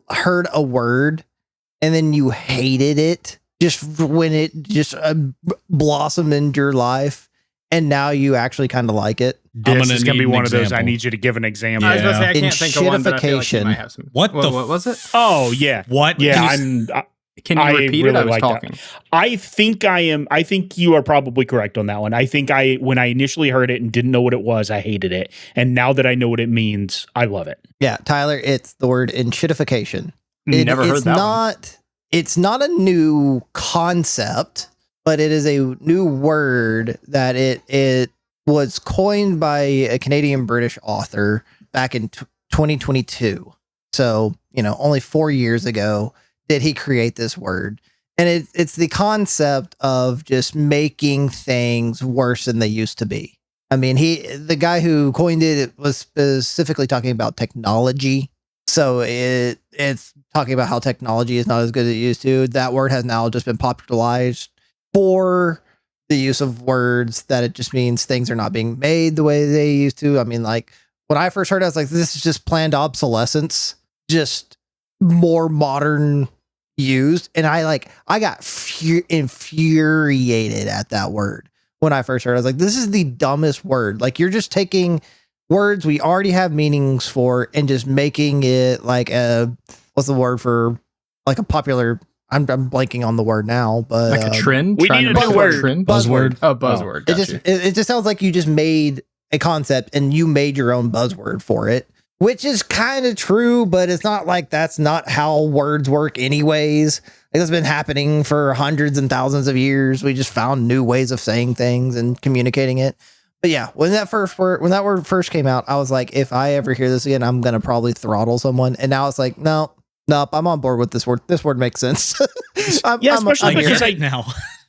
heard a word and then you hated it just when it just blossomed into your life, and now you actually kind of like it? This is going to be need an one of those. I example. need you to give an example. I was about to say I can't think of one, but I feel like you Enshittification. might have some. What the What was it? Oh, yeah. What? Yeah. Can you I repeat really it? I was like that. talking. I think you are probably correct on that one. I think when I initially heard it and didn't know what it was, I hated it. And now that I know what it means, I love it. Yeah, Tyler, it's the word enshittification. Never heard it's that one. not. It's not a new concept, but it is a new word that it was coined by a Canadian British author back in 2022. So, only 4 years ago did he create this word. And it's the concept of just making things worse than they used to be. I mean, the guy who coined it was specifically talking about technology. So it's talking about how technology is not as good as it used to. That word has now just been popularized for the use of words that it just means things are not being made the way they used to. I mean, like when I first heard it, I was like, this is just planned obsolescence, just more modern used. And I got infuriated at that word when I first heard it. I was like, this is the dumbest word. Like, you're just taking words we already have meanings for and just making it like what's the word for like a popular, I'm blanking on the word now, but like a trend. We need a new word. Buzzword. Oh, buzzword. It just sounds like you just made a concept and you made your own buzzword for it, which is kind of true, but it's not like that's not how words work anyways. Like, it's been happening for hundreds and thousands of years. We just found new ways of saying things and communicating it. But yeah, when that word first came out, I was like, if I ever hear this again, I'm going to probably throttle someone. And now it's like, nope, I'm on board with this word. This word makes sense.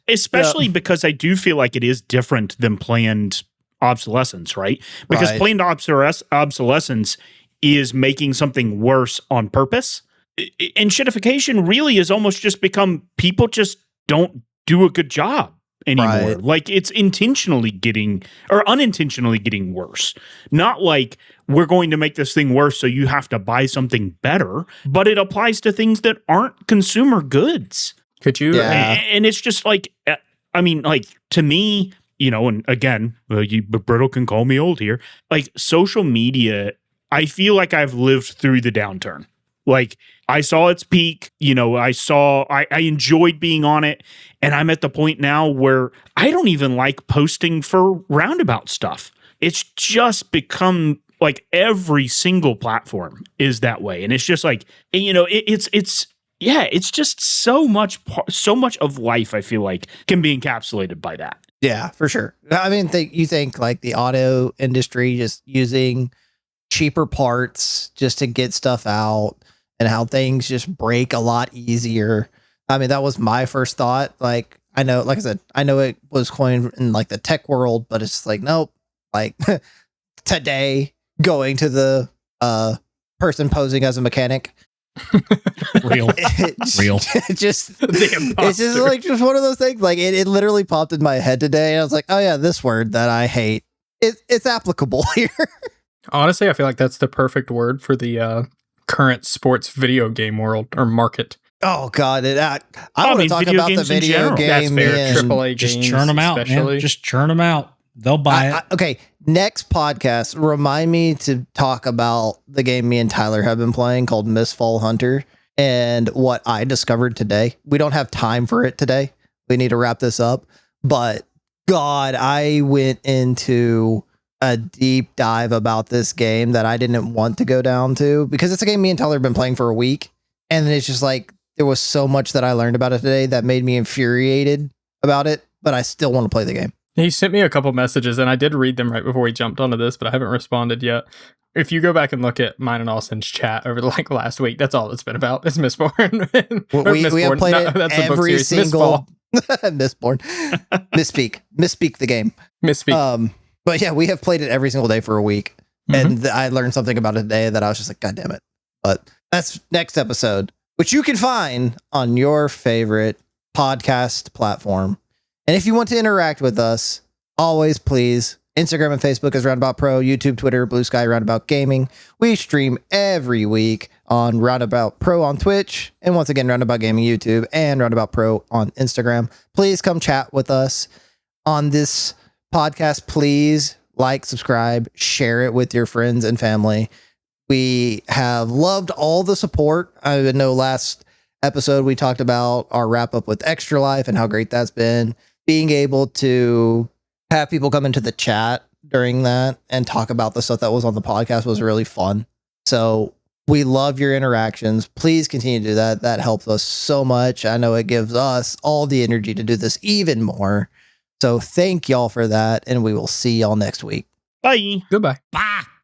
Especially because I do feel like it is different than planned obsolescence, right? Because planned obsolescence is making something worse on purpose. Enshittification really has almost just become people just don't do a good job anymore. Right. Like, it's intentionally getting or unintentionally getting worse. Not like we're going to make this thing worse so you have to buy something better, but it applies to things that aren't consumer goods. Could you? Yeah. And it's just like, I mean, like, to me, and again, Brittle can call me old here. Like, social media, I feel like I've lived through the downturn. Like, I saw its peak, I enjoyed being on it. And I'm at the point now where I don't even like posting for roundabout stuff. It's just become like every single platform is that way. And it's just like, it's just so much of life, I feel like, can be encapsulated by that. Yeah, for sure. I mean, you think like the auto industry just using cheaper parts just to get stuff out and how things just break a lot easier. I mean, that was my first thought. Like, I know, like I said, I know it was coined in like the tech world, but it's like, nope. Like today, going to the person posing as a mechanic. Real. It's just like just one of those things. Like it literally popped in my head today. And I was like, oh yeah, this word that I hate, it's applicable here. Honestly, I feel like that's the perfect word for the current sports video game world or market. Oh god, I want to talk about the video game. That's fair. AAA just games, churn them out, especially. man. Just churn them out. They'll buy it. Okay, next podcast, remind me to talk about the game me and Tyler have been playing called Mistfall Hunter and what I discovered today. We don't have time for it today. We need to wrap this up. But God, I went into a deep dive about this game that I didn't want to go down to because it's a game me and Tyler have been playing for a week. And it's just like, there was so much that I learned about it today that made me infuriated about it, but I still want to play the game. He sent me a couple messages, and I did read them right before we jumped onto this, but I haven't responded yet. If you go back and look at mine and Austin's chat over last week, that's all it's been about. It's Mistborn. We have played it every single Mistborn. Misspeak the game. Misspeak. But yeah, we have played it every single day for a week, and I learned something about it today that I was just like, God damn it! But that's next episode, which you can find on your favorite podcast platform. And if you want to interact with us, always please, Instagram and Facebook is Roundabout Pro, YouTube, Twitter, Blue Sky, Roundabout Gaming. We stream every week on Roundabout Pro on Twitch, and once again, Roundabout Gaming YouTube and Roundabout Pro on Instagram. Please come chat with us on this podcast. Please like, subscribe, share it with your friends and family. We have loved all the support. I know last episode we talked about our wrap up with Extra Life and how great that's been. Being able to have people come into the chat during that and talk about the stuff that was on the podcast was really fun. So we love your interactions. Please continue to do that. That helps us so much. I know it gives us all the energy to do this even more. So thank y'all for that. And we will see y'all next week. Bye. Goodbye. Bye.